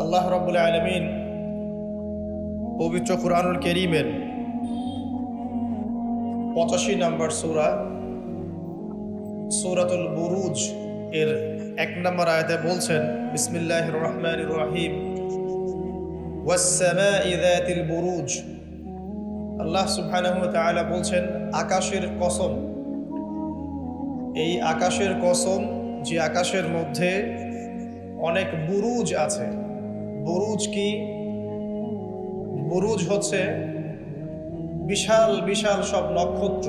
আল্লাহ রাব্বুল আলামিন পবিত্র কুরআনুল কারীমের 85 নম্বর সূরা সূরাতুল বুরুজ এর 1 নম্বর আয়াতে বলছেন, বিসমিল্লাহির রহমানির রহিম, ওয়াস সামাই যাতিল বুরুজ। আল্লাহ সুবহানাহু ওয়া তাআলা বলছেন, আকাশের কসম, এই আকাশের কসম যে আকাশের মধ্যে অনেক বুরুজ আছে। বুরুজ কি? বুরুজ হচ্ছে বিশাল বিশাল সব নক্ষত্র,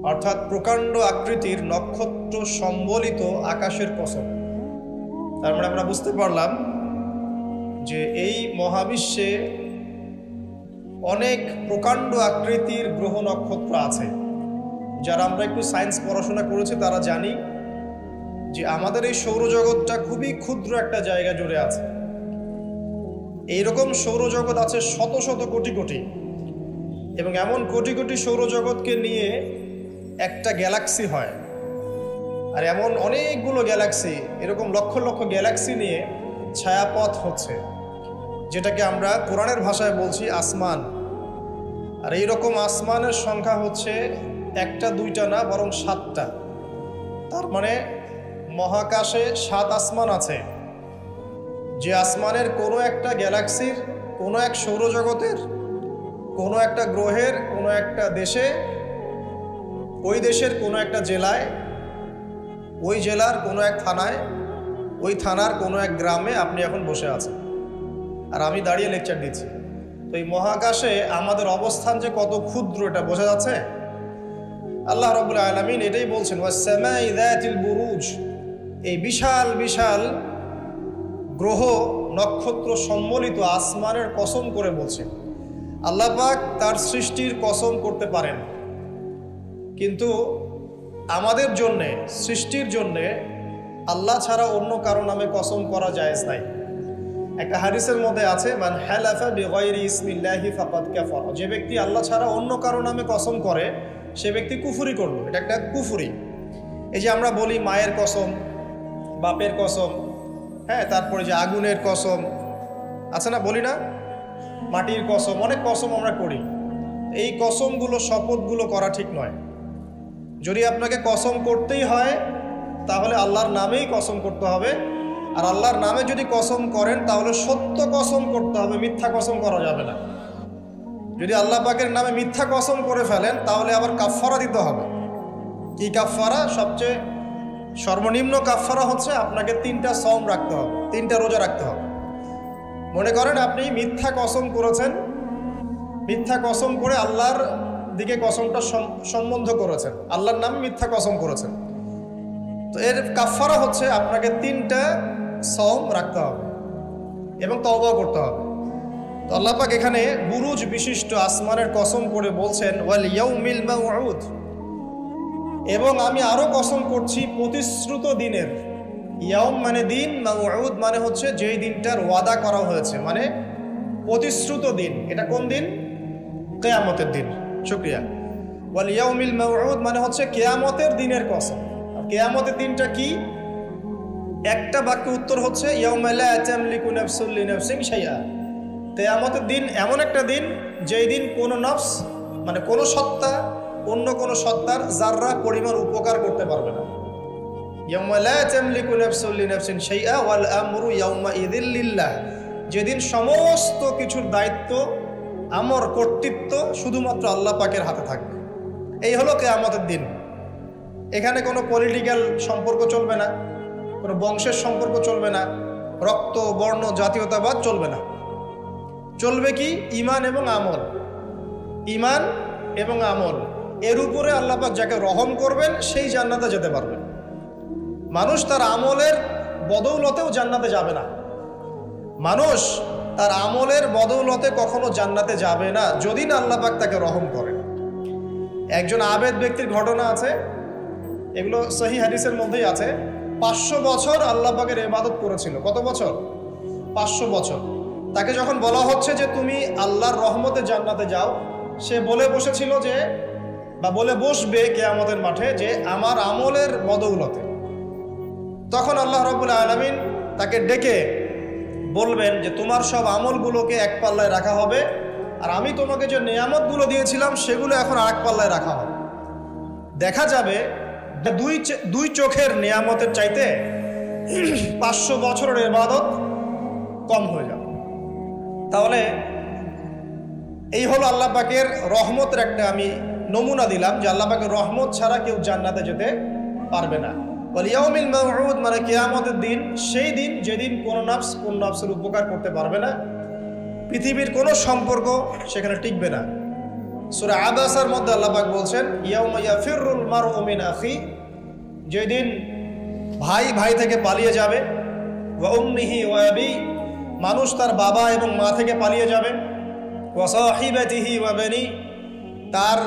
অর্থাৎ প্রকাণ্ড আকৃতির নক্ষত্র সম্বলিত আকাশের কসম। তার মানে আমরা বুঝতে পারলাম যে এই মহাবিশ্বে অনেক প্রকাণ্ড আকৃতির গ্রহ নক্ষত্র আছে। যারা আমরা একটু সায়েন্স পড়াশোনা করেছি তারা জানি যে আমাদের এই সৌরজগৎটা খুবই ক্ষুদ্র একটা জায়গা জুড়ে আছে। এইরকম সৌরজগৎ আছে শত শত কোটি কোটি, এবং এমন কোটি কোটি সৌরজগৎকে নিয়ে একটা গ্যালাক্সি হয়। আর এমন অনেকগুলো গ্যালাক্সি, এরকম লক্ষ লক্ষ গ্যালাক্সি নিয়ে ছায়াপথ হচ্ছে, যেটাকে আমরা কোরআনের ভাষায় বলছি আসমান। আর এইরকম আসমানের সংখ্যা হচ্ছে একটা দুইটা না, বরং 7টা। তার মানে মহাকাশে 7 আসমান আছে। যে আসমানের কোনো একটা গ্যালাক্সির, কোনো এক সৌরজগতের, কোনো একটা গ্রহের, কোনো একটা দেশে, ওই দেশের কোনো একটা জেলায়, ওই জেলার কোনো এক থানায়, ওই থানার কোনো এক গ্রামে আপনি এখন বসে আছেন আর আমি দাঁড়িয়ে লেকচার দিচ্ছি। তো এই মহাকাশে আমাদের অবস্থান যে কত ক্ষুদ্র এটা বোঝা যাচ্ছে। আল্লাহ রাব্বুল আলামিন এটাই বলছেন, ওয়াস সামাই যাতিল বুরুজ, এই বিশাল বিশাল গ্রহ নক্ষত্র সম্বলিত আসমানের কসম করে বলছেন। আল্লাহ পাক তার সৃষ্টির কসম করতে পারেন, কিন্তু আমাদের জন্যে, সৃষ্টির জন্যে আল্লাহ ছাড়া অন্য কারো নামে কসম করা জায়েজ নাই। একটা হাদিসের মধ্যে আছে, মান হালাফা বিগাইরি ইসমিল্লাহি ফাকাদ কাফার, যে ব্যক্তি আল্লাহ ছাড়া অন্য কারো নামে কসম করে সে ব্যক্তি কুফরি করলো। এটা একটা কুফরি। এই যে আমরা বলি মায়ের কসম, বাপের কসম, হ্যাঁ, তারপরে যে আগুনের কসম আছে না, বলি না, মাটির কসম, অনেক কসম আমরা করি। এই কসমগুলো, শপথগুলো করা ঠিক নয়। যদি আপনাকে কসম করতেই হয় তাহলে আল্লাহর নামেই কসম করতে হবে। আর আল্লাহর নামে যদি কসম করেন তাহলে সত্য কসম করতে হবে, মিথ্যা কসম করা যাবে না। যদি আল্লাহ পাকের নামে মিথ্যা কসম করে ফেলেন তাহলে আবার কাফফারা দিতে হবে। কি কাফফারা? সবচেয়ে সর্বনিম্ন কাফফারা হচ্ছে আপনাকে 3টা সওম রাখতে হবে, 3টা রোজা রাখতে হবে। মনে করেন আপনি মিথ্যা কসম করেছেন, মিথ্যা কসম করে আল্লাহর দিকে কসমটা সম্বন্ধ করেছেন, আল্লাহর নামে মিথ্যা কসম করেছেন। তো এর কাফফারা হচ্ছে আপনাকে 3টা সওম রাখতে হবে এবং তওবা করতে হবে। তো আল্লাহ পাক এখানে বুরুজ বিশিষ্ট আসমানের কসম করে বলছেন, ওয়াল ইয়াউমিল মাউউদ, এবং আমি আরো কসম করছি প্রতিশ্রুত দিনের। ইয়াউম মানে দিন, মাউউদ মানে হচ্ছে যেই দিনটার ওয়াদা করা হয়েছে, মানে প্রতিশ্রুত দিন। এটা কোন দিন? কিয়ামতের দিন। শুকরিয়া। ওয়াল ইয়াউমিল মাউউদ মানে হচ্ছে কিয়ামতের দিনের কসম। আর কিয়ামতের দিনটা কি? একটা বাক্য উত্তর হচ্ছে ইয়াউমা লা তামলিকু নাফসুন লিনাফসিন শাইআ। কিয়ামতের দিন এমন একটা দিন যেই দিন কোনো নফস, মানে কোনো সত্তা অন্য কোনো সত্তার যাররা পরিমাণ উপকার করতে পারবে না। ইয়াউমা লা তামলিকু নাফসুন লিনাফসিন শাইআ ওয়াল আমরু ইয়াউমা ইযিল লিল্লাহ, যেদিন সমস্ত কিছুর দায়িত্ব, আমর, কর্তৃত্ব শুধুমাত্র আল্লাহ পাকের হাতে থাকবে। এই হলো কিয়ামতের দিন। এখানে কোনো পলিটিক্যাল সম্পর্ক চলবে না, কোনো বংশের সম্পর্ক চলবে না, রক্ত, বর্ণ, জাতীয়তাবাদ চলবে না। চলবে কি? ঈমান এবং আমল। ঈমান এবং আমল, এর উপরে আল্লাহ পাক যাকে রহম করবেন সেই জান্নাতে যেতে পারবেন। মানুষ তার আমলের বদৌলতেও জান্নাতে যাবে না। মানুষ তার আমলের বদৌলতে কখনো জান্নাতে যাবে না যদি না আল্লাহ পাক তাকে রহম করেন। একজন আবেদ ব্যক্তির ঘটনা আছে, এগুলো সহিহ হাদিসের মধ্যেই আছে। 500 বছর আল্লাহ পাকের ইবাদত করেছিল। কত বছর? 500 বছর। তাকে যখন বলা হচ্ছে যে তুমি আল্লাহর রহমতে জান্নাতে যাও, সে বলে বসেছিল যে, বা বলে বসবে কিয়ামতের মাঠে, যে আমার আমলের বদৌলতে। তখন আল্লাহ রাব্বুল আলামিন তাকে ডেকে বলবেন যে তোমার সব আমলগুলোকে এক পাল্লায় রাখা হবে, আর আমি তোমাকে যে নিয়ামতগুলো দিয়েছিলাম সেগুলো এখন আরেক পাল্লায় রাখা হবে। দেখা যাবে দুই চোখের নিয়ামতের চাইতে 500 বছরের ইবাদত কম হয়ে যাবে। তাহলে এই হলো আল্লাহ পাকের রহমতের একটা আমি নমুনা দিলাম যে আল্লাহ পাকের রহমত ছাড়া কেউ জান্নাতে যেতে পারবে না। ওয়াল ইয়াউমিল মাউউদ মানে কিয়ামতের দিন, সেই দিন যেদিন কোন নাফসের উপকার করতে পারবে না, পৃথিবীর কোনো সম্পর্ক সেখানে টিকবে না। সূরা আবাসার মধ্যে আল্লাহ পাক বলছেন ইয়াউমা ইয়াফিরুল মারউ মিন আখি, যেদিন ভাই থেকে পালিয়ে যাবে, ওয়া উম্মিহি ওয়া আবি, মানুষ তার বাবা এবং মা থেকে পালিয়ে যাবে, ওয়া সাহিবাতিহি ওয়া বানি, তার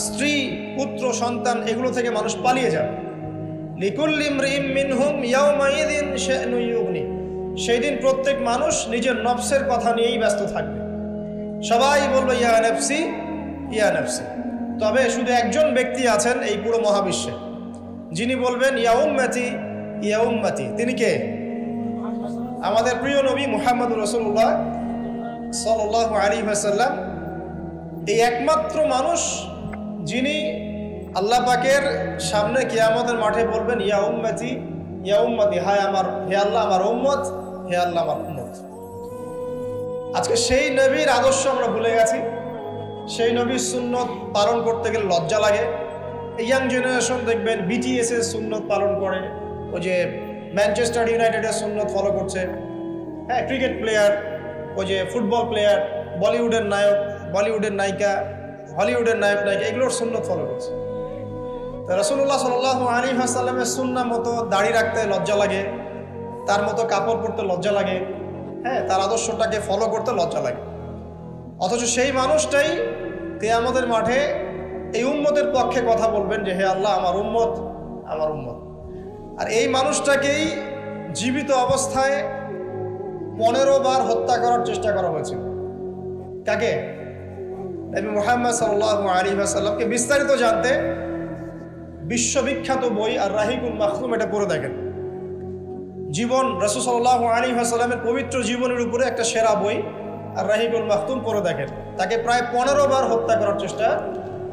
স্ত্রী পুত্র সন্তান এগুলো থেকে মানুষ পালিয়ে যাবে। লিকুল্লি ইমরিইম মিনহুম ইয়াউমাইযিন শা'নু ইউগনি, সেই দিন প্রত্যেক মানুষ নিজের নফসের কথা নিয়েই ব্যস্ত থাকবে। সবাই বলবে ইয়া নাফসি ইয়া নাফসি। তবে শুধু একজন ব্যক্তি আছেন এই পুরো মহাবিশ্বে, যিনি বলবেন ইয়া উম্মতি ইয়া উম্মতি। তিনি কে? আমাদের প্রিয় নবী মুহাম্মদুর রাসূলুল্লাহ সাল্লাল্লাহু আলাইহি ওয়াসাল্লাম, এই একমাত্র মানুষ যিনি আল্লাহ পাকের সামনে কিয়ামতের মাঠে বলবেন ইয়া উম্মতি ইয়া উম্মতি, হায় আমার, হে আল্লাহ আমার উম্মত, হে আল্লাহ আমার উম্মত। আজকে সেই নবীর আদর্শ আমরা ভুলে গেছি। সেই নবীর সুন্নত পালন করতে গেলে লজ্জা লাগে। ইয়াং জেনারেশন দেখবেন বিটিএস এর সুন্নত পালন করে, ওই যে ম্যানচেস্টার ইউনাইটেডের সুন্নত ফলো করছে, হ্যাঁ, ক্রিকেট প্লেয়ার, ওই যে ফুটবল প্লেয়ার, বলিউডের নায়ক, বলিউডের নায়িকা, হলিউডের নায়ক নায়িকা, এগুলোর সুন্নত ফলো করছে। তো রাসূলুল্লাহ সাল্লাল্লাহু আলাইহি ওয়াসাল্লামের সুন্নাহ মতো দাড়ি রাখতে লজ্জা লাগে, তার মতো কাপড় পরতে লজ্জা লাগে, হ্যাঁ, তার আদর্শটাকে ফলো করতে লজ্জা লাগে। অথচ সেই মানুষটাই কিয়ামতের মাঠে এই উম্মতের পক্ষে কথা বলবেন যে হে আল্লাহ আমার উম্মত, আমার উম্মত। আর এই মানুষটাকেই জীবিত অবস্থায় 15 বার হত্যা করার চেষ্টা করা হয়েছিল। কাকে? নবী মুহাম্মদ সাল্লাল্লাহু আলাইহি ওয়াসাল্লামকে। বিস্তারিত জানতে বিশ্ববিখ্যাত বই আর রাহিকুল মাখতুম এটা পড়ে দেখেন। জীবন রাসূল সাল্লাল্লাহু আলাইহি ওয়াসাল্লামের পবিত্র জীবনের উপরে একটা সেরা বই আর রাহিকুল মাখতুম পড়ে দেখেন। তাকে প্রায় 15 বার হত্যা করার চেষ্টা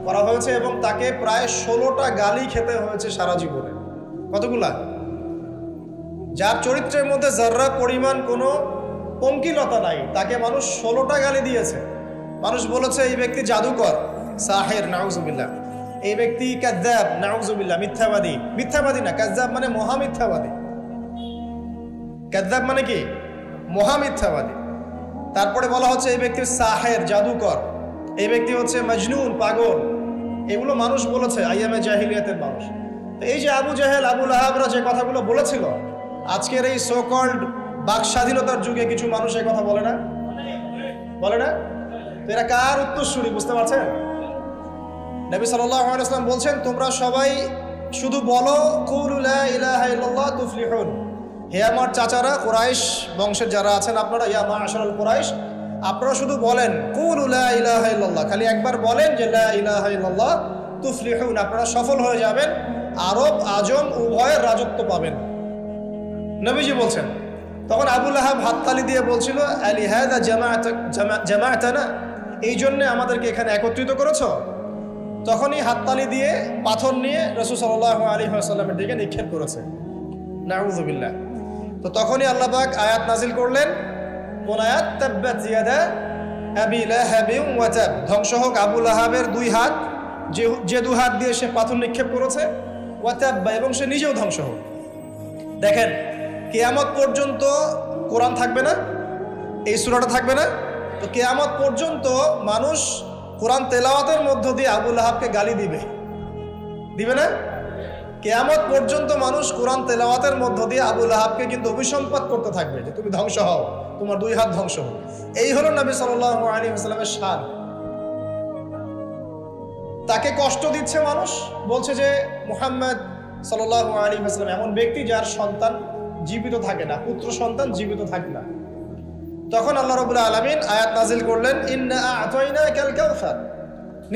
করা হয়েছে এবং তাকে প্রায় 16টা গালি খেতে হয়েছে সারা জীবনে। কতগুলা? যার চরিত্রের মধ্যে যাররা পরিমাণ কোনো পঙ্কিলতা নাই, তাকে মানুষ 16টা গালি দিয়েছে। মানুষ বলেছে এই ব্যক্তি জাদুকর, সাহির, নাউজুবিল্লাহ। এই ব্যক্তি কাযযাব, নাউজুবিল্লাহ, মিথ্যাবাদী। মিথ্যাবাদী না, কাযযাব মানে মহামিথ্যাবাদী। কাযযাব মানে কি? মহামিথ্যাবাদী। তারপরে বলা হচ্ছে এই ব্যক্তি সাহির, জাদুকর। এই ব্যক্তি হচ্ছে মজনুন, পাগল। এগুলো মানুষ বলেছে আইয়ামে জাহিলিয়াতের মানুষ। তো এই যে আবু জাহেল, আবু লাহাবরা যে কথাগুলো বলেছিল, আজকের এই সো কল্ড বাক স্বাধীনতার যুগে কিছু মানুষ এই কথা বলে না? বলে না? তো এরা কার উত্তরসূরি বুঝতে পারছেন? নবী সাল্লাল্লাহু আলাইহি ওয়াসাল্লাম বলছেন তোমরা সবাই শুধু বলো কুলু লা ইলাহা ইল্লাল্লাহ তুফলিহুন। হে আমার চাচারা, কুরাইশ বংশের যারা আছেন আপনারা, ইয়া মা'শারাল কুরাইশ, আপনারা শুধু বলেন কুলু লা ইলাহা ইল্লাল্লাহ, খালি একবার বলেন যে লা ইলাহা ইল্লাল্লাহ তুফলিহুন, আপনারা সফল হয়ে যাবেন, আরব আজম উভয়ের রাজত্ব পাবেন। নবীজি বলছেন। তখন আবু লাহাব হাততালি দিয়ে বলছিল আলিহাযা জামা'তানা, এই জন্যে আমাদেরকে এখানে একত্রিত করেছ? তখনই হাততালি দিয়ে পাথর নিয়ে রাসূল সাল্লাল্লাহু আলাইহি ওয়াসাল্লামের দিকে নিক্ষেপ করেছে। নাউযুবিল্লাহ। তো তখনই আল্লাহ পাক আয়াত নাজিল করলেন। কোন আয়াত? তাব্বাত ইয়াদা আবি লাহাবিন ওয়া তাব, ধ্বংস হোক আবু লাহাবের দুই হাত, যে দুই হাত দিয়ে সে পাথর নিক্ষেপ করেছে, ওয়া তাব্বা, এবং সে নিজেও ধ্বংস হোক। দেখেন, কিয়ামত পর্যন্ত কোরআন থাকবে না, এই সূরাটা থাকবে না। তো কিয়ামত পর্যন্ত মানুষ কোরআন তেলাওয়াতের মধ্য দিয়ে আবু লাহাবকে গালি দিবে, দিবে না? কিয়ামত পর্যন্ত মানুষ কোরআন তেলাওয়াতের মধ্য দিয়ে আবু লাহাবকে কিন্তু অভিসম্পাত করতে থাকবে যে তুমি ধ্বংস হও, তোমার দুই হাত ধ্বংস হোক। এই হলো নবী সাল্লাল্লাহু আলাইহি ওয়াসাল্লামের শান। তাকে কষ্ট দিচ্ছে মানুষ, বলছে যে মুহাম্মদ সাল্লাল্লাহু আলাইহি ওয়াসাল্লাম এমন ব্যক্তি যার সন্তান জীবিত থাকে না, পুত্র সন্তান জীবিত থাকে না। তখন আল্লাহ রাব্বুল আলামিন আয়াত নাজিল করলেন, ইন্না আ'তাইনাকাল কাউসার,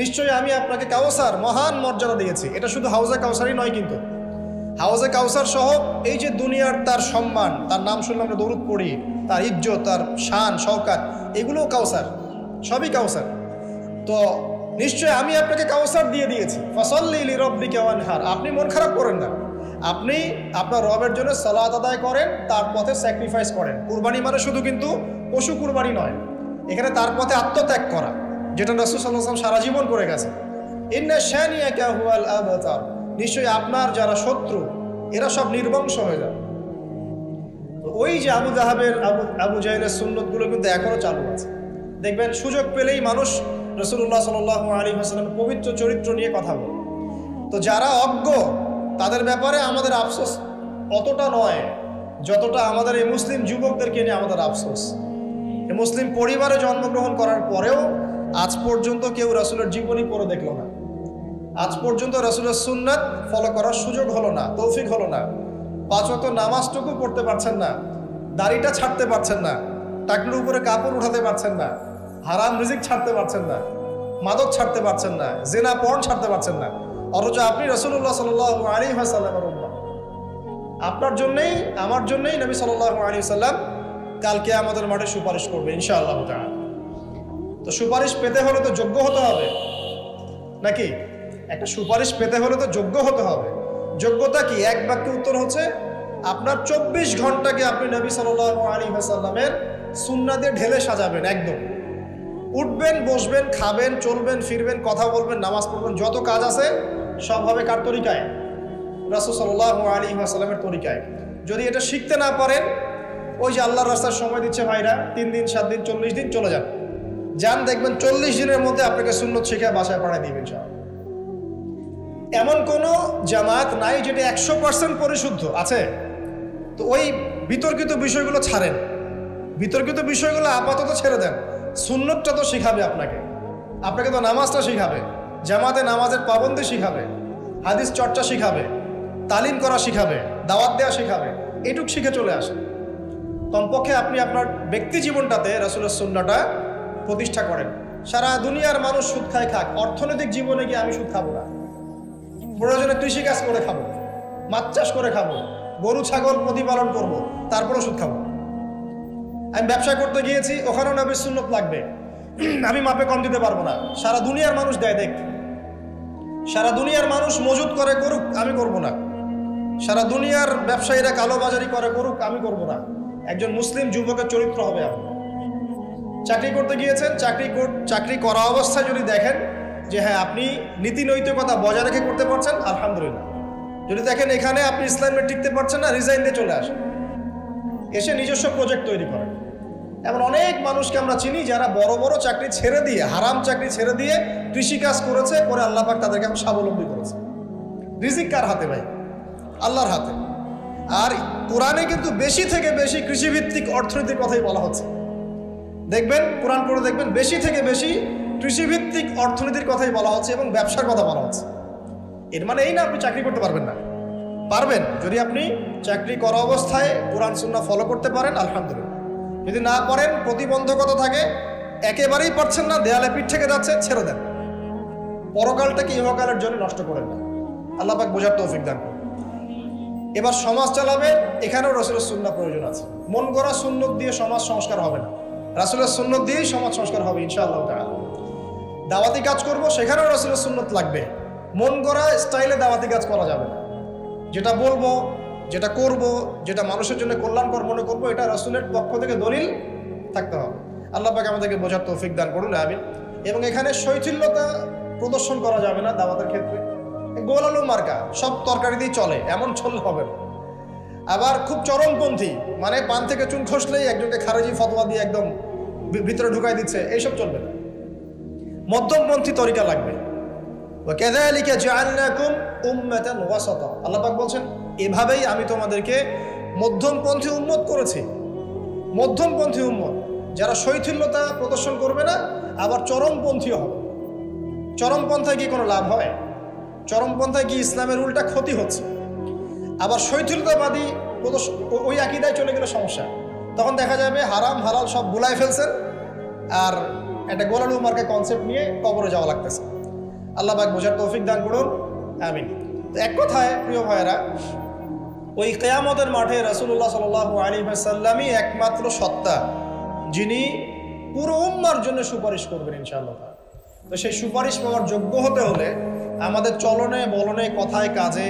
নিশ্চয়ই আমি আপনাকে কাউসার, মহান মর্যাদা দিয়েছি। এটা শুধু হাউজে কাউসারই নয়, কিন্তু হাউজে কাউসার সহ এই যে দুনিয়ার তার সম্মান, তার নাম শুনলে আমরা দরুদ পড়ি, তার ইজ্জত, তার শান শওকাত, এগুলোও কাউসার, সবই কাউসার। তো নিশ্চয় আমি আপনাকে কাউসার দিয়ে দিয়েছি, ফাসাল্লি লিরাব্বিকা ওয়ানহার। আপনি মন খারাপ করেন না, আপনি আপনার রবের জন্য সালাত আদায় করেন, তার পথে স্যাক্রিফাইস করেন। কুরবানি মানে শুধু কিন্তু পশু কুরবানি নয়, এখানে তার পথে আত্মত্যাগ করা, যেটা রাসূল সাল্লাল্লাহু আলাইহি ওয়াসাল্লাম সারা জীবন করে গেছে। ইন্না শানিয়াকা হুয়াল আবতার, নিশ্চয়ই আপনার যারা শত্রু এরা সব নির্বংশ হয়ে যাবে। তো ওই যে আবু জাহাবের আবু জাহেলের সুন্নতগুলো কিন্তু এখনো চালু আছে। দেখবেন সুযোগ পেলেই মানুষ রাসূলুল্লাহ সাল্লাল্লাহু আলাইহি ওয়াসাল্লামের পবিত্র চরিত্র নিয়ে কথা বলে। তো যারা অজ্ঞ তাদের ব্যাপারে আমাদের আফসোস অতটা নয় যতটা আমাদের এই মুসলিম যুবকদেরকে নিয়ে আমাদের আফসোস। এই মুসলিম পরিবারে জন্মগ্রহণ করার পরেও আজ পর্যন্ত কেউ রাসূলের জীবনী পড়ে দেখলো না, আজ পর্যন্ত রাসূলের সুন্নাত ফলো করার সুযোগ হলো না, তৌফিক হলো না। 5 ওয়াক্ত নামাজটুকু পড়তে পারছেন না, দাড়িটা ছাড়তে পারছেন না, টাকনুর উপরে কাপড় উঠাতে পারছেন না, হারাম রিজিক ছাড়তে পারছেন না, মাদক ছাড়তে পারছেন না, জিনা পর্ন ছাড়তে পারছেন না, অথচ আপনি রাসূলুল্লাহ সাল্লাল্লাহু আলাইহি ওয়াসাল্লামের উম্মত। আপনার জন্যই আমার জন্যই নবী সাল্লাল্লাহু আলাইহি ওয়াসাল্লাম কালকে আমাদের মাঠে সুপারিশ করবে ইনশাআল্লাহ তাআলা। তো সুপারিশ পেতে হলে তো যোগ্য হতে হবে নাকি? একটা সুপারিশ পেতে হলে তো যোগ্য হতে হবে। যোগ্যতা কি? এক বাক্যে উত্তর হচ্ছে আপনার 24 ঘন্টাকে আপনি নবী সাল্লাল্লাহু আলাইহি ওয়াসাল্লামের সুন্নাহ দিয়ে ঢেলে সাজাবেন। একদম উঠবেন, বসবেন, খাবেন, চলবেন, ফিরবেন, কথা বলবেন, নামাজ পড়বেন, যত কাজ আছে সব হবে কার তরিকায়? রাসূল সাল্লাল্লাহু আলাইহি ওয়াসাল্লামের তরিকায়। যদি এটা শিখতে না পারেন, ওই যে আল্লাহর রাস্তায় সময় দিচ্ছে ভাইরা, 3 দিন 7 দিন 40 দিন চলে যান, দেখবেন 40 দিনের মধ্যে আপনাকে সুন্নত শিখে বাসায় পাঠিয়ে দিবেন ইনশাআল্লাহ। এমন কোনো জামাত নাই যেটা 100% পরিশুদ্ধ আছে। তো ওই বিতর্কিত বিষয়গুলো ছাড়েন, বিতর্কিত বিষয়গুলো আপাতত ছেড়ে দেন। সুন্নতটা তো শিখাবে আপনাকে তো নামাজটা শিখাবে, জামাতে নামাজের পাবন্দি শিখাবে, হাদিস চর্চা শিখাবে, তালিম করা শিখাবে, দাওয়াত দেওয়া শিখাবে। এটুক শিখে চলে আসে। কমপক্ষে আপনি আপনার ব্যক্তি জীবনটাতে রাসূলের সুন্নাহটা প্রতিষ্ঠা করেন। সারা দুনিয়ার মানুষ সুদ খায় খাক, অর্থনৈতিক জীবনে গিয়ে আমি সুদ খাবো না। প্রয়োজনে কৃষিকাজ করে খাবো, মাছ চাষ করে খাবো, গরু ছাগল প্রতিপালন করবো, তারপরও সুদ খাবো। আমি ব্যবসা করতে গিয়েছি, ওখানেও নবীর সুন্নত লাগবে, আমি মাপে কম দিতে পারবো না। সারা দুনিয়ার মানুষ দেয়, দেখ, সারা দুনিয়ার মানুষ মজুদ করে করুক, আমি করব না। সারা দুনিয়ার ব্যবসায়ীরা কালোবাজারি করে করুক, আমি করব না। একজন মুসলিম যুবকের চরিত্র হবে আপনি। চাকরি করতে গিয়েছেন, চাকরি করা অবস্থায় যদি দেখেন যে হ্যাঁ আপনি নীতি নৈতিকতা বজায় রেখে করতে পারছেন, আলহামদুলিল্লাহ। যদি দেখেন এখানে আপনি ইসলামে টিকতে পারছেন না, রিজাইন দিয়ে চলে আসেন, এসে নিজস্ব প্রজেক্ট তৈরি করেন। এমন অনেক মানুষকে আমরা চিনি যারা বড় বড় চাকরি ছেড়ে দিয়ে, হারাম চাকরি ছেড়ে দিয়ে কৃষিকাজ করেছে, করে আল্লাহ পাক তাদেরকে এখন স্বাবলম্বী করেছে। রিজিক কার হাতে ভাই? আল্লাহর হাতে। আর কোরআনে কিন্তু বেশি থেকে বেশি কৃষিভিত্তিক অর্থনীতির কথাই বলা হচ্ছে। দেখবেন, কোরআন পড়ে দেখবেন, বেশি থেকে বেশি কৃষিভিত্তিক অর্থনীতির কথাই বলা হচ্ছে এবং ব্যবসার কথা বলা হচ্ছে। এর মানে এই না আপনি চাকরি করতে পারবেন না, পারবেন। যদি আপনি চাকরি করা অবস্থায় কোরআন সুন্নাহ ফলো করতে পারেন, আলহামদুলিল্লাহ। যদি না পারেন, প্রতিবন্ধকতা থাকে, একেবারেই পারছেন না, দেয়ালে পিঠ থেকে যাচ্ছে, ছেড়ে দেন। পরকালটাকে ইহকালের জন্য নষ্ট করেন না। আল্লাহ পাক বোঝার তৌফিক দান করুন। এবার সমাজ চালাবে, এখানেও রাসূলের সুন্নাহ প্রয়োজন আছে। মন গড়া সুন্নত দিয়ে সমাজ সংস্কার হবে না, রাসূলের সুন্নত দিয়েই সমাজ সংস্কার হবে ইনশাআল্লাহ তাআলা। দাওয়াতি কাজ করব, সেখানেও রাসূলের সুন্নত লাগবে। মন গড়া স্টাইলে দাওয়াতি কাজ করা যাবে না। যেটা বলবো, যেটা করব, যেটা মানুষের জন্য কল্যাণকর মনে করবো, এটা রাসূলের পক্ষ থেকে দলিল থাকতে হবে। আল্লাহ পাক আমাদেরকে বোঝার তৌফিক দান করুন, আমিন। এবং এখানে শৈথিল্যতা প্রদর্শন করা যাবে না দাওয়াতের ক্ষেত্রে। গোল আলু মার্কা সব তরকারি দিয়ে চলে, এমন চললে হবে না। আবার খুব চরমপন্থী, মানে পান থেকে চুন খসলেই একজনকে খারেজি ফতোয়া দিয়ে একদম ভিতরে ঢুকাই দিচ্ছে, এইসব চলবে না। মধ্যমপন্থী তরিকা লাগবে। ওয়াকাযালিকা জাআলনাকুম উম্মাতান ওয়াসাতা, আল্লাহ পাক বলছেন এভাবেই আমি তোমাদেরকে মধ্যমপন্থী উম্মত করেছি। মধ্যমপন্থী উম্মত, যারা শৈথিল্যতা প্রদর্শন করবে না, আবার চরমপন্থীও হবে। চরমপন্থায় কি কোনো লাভ হয়? চরমপন্থায় কি ইসলামের উল্টা ক্ষতি হচ্ছে? আবার শৈথিল্যতাবাদী ওই আকীদায় চলে গেলে সমস্যা। তখন দেখা যাবে হারাম হালাল সব বুলাই ফেলছেন, আর একটা গোলালু মার্কা কনসেপ্ট নিয়ে কবরে যাওয়া লাগতেছে। আল্লাহ পাক বোঝার তৌফিক দান করুন, আমিন। তো এক কথায় প্রিয় ভাইয়েরা, ওই কিয়ামতের মাঠে রাসূলুল্লাহ সাল্লাল্লাহু আলাইহি ওয়াসাল্লামই একমাত্র সত্তা যিনি পুরো উম্মার জন্য সুপারিশ করবেন ইনশাআল্লাহ। তো সেই সুপারিশ পাওয়ার যোগ্য হতে হলে আমাদের চলনে বলনে কথায় কাজে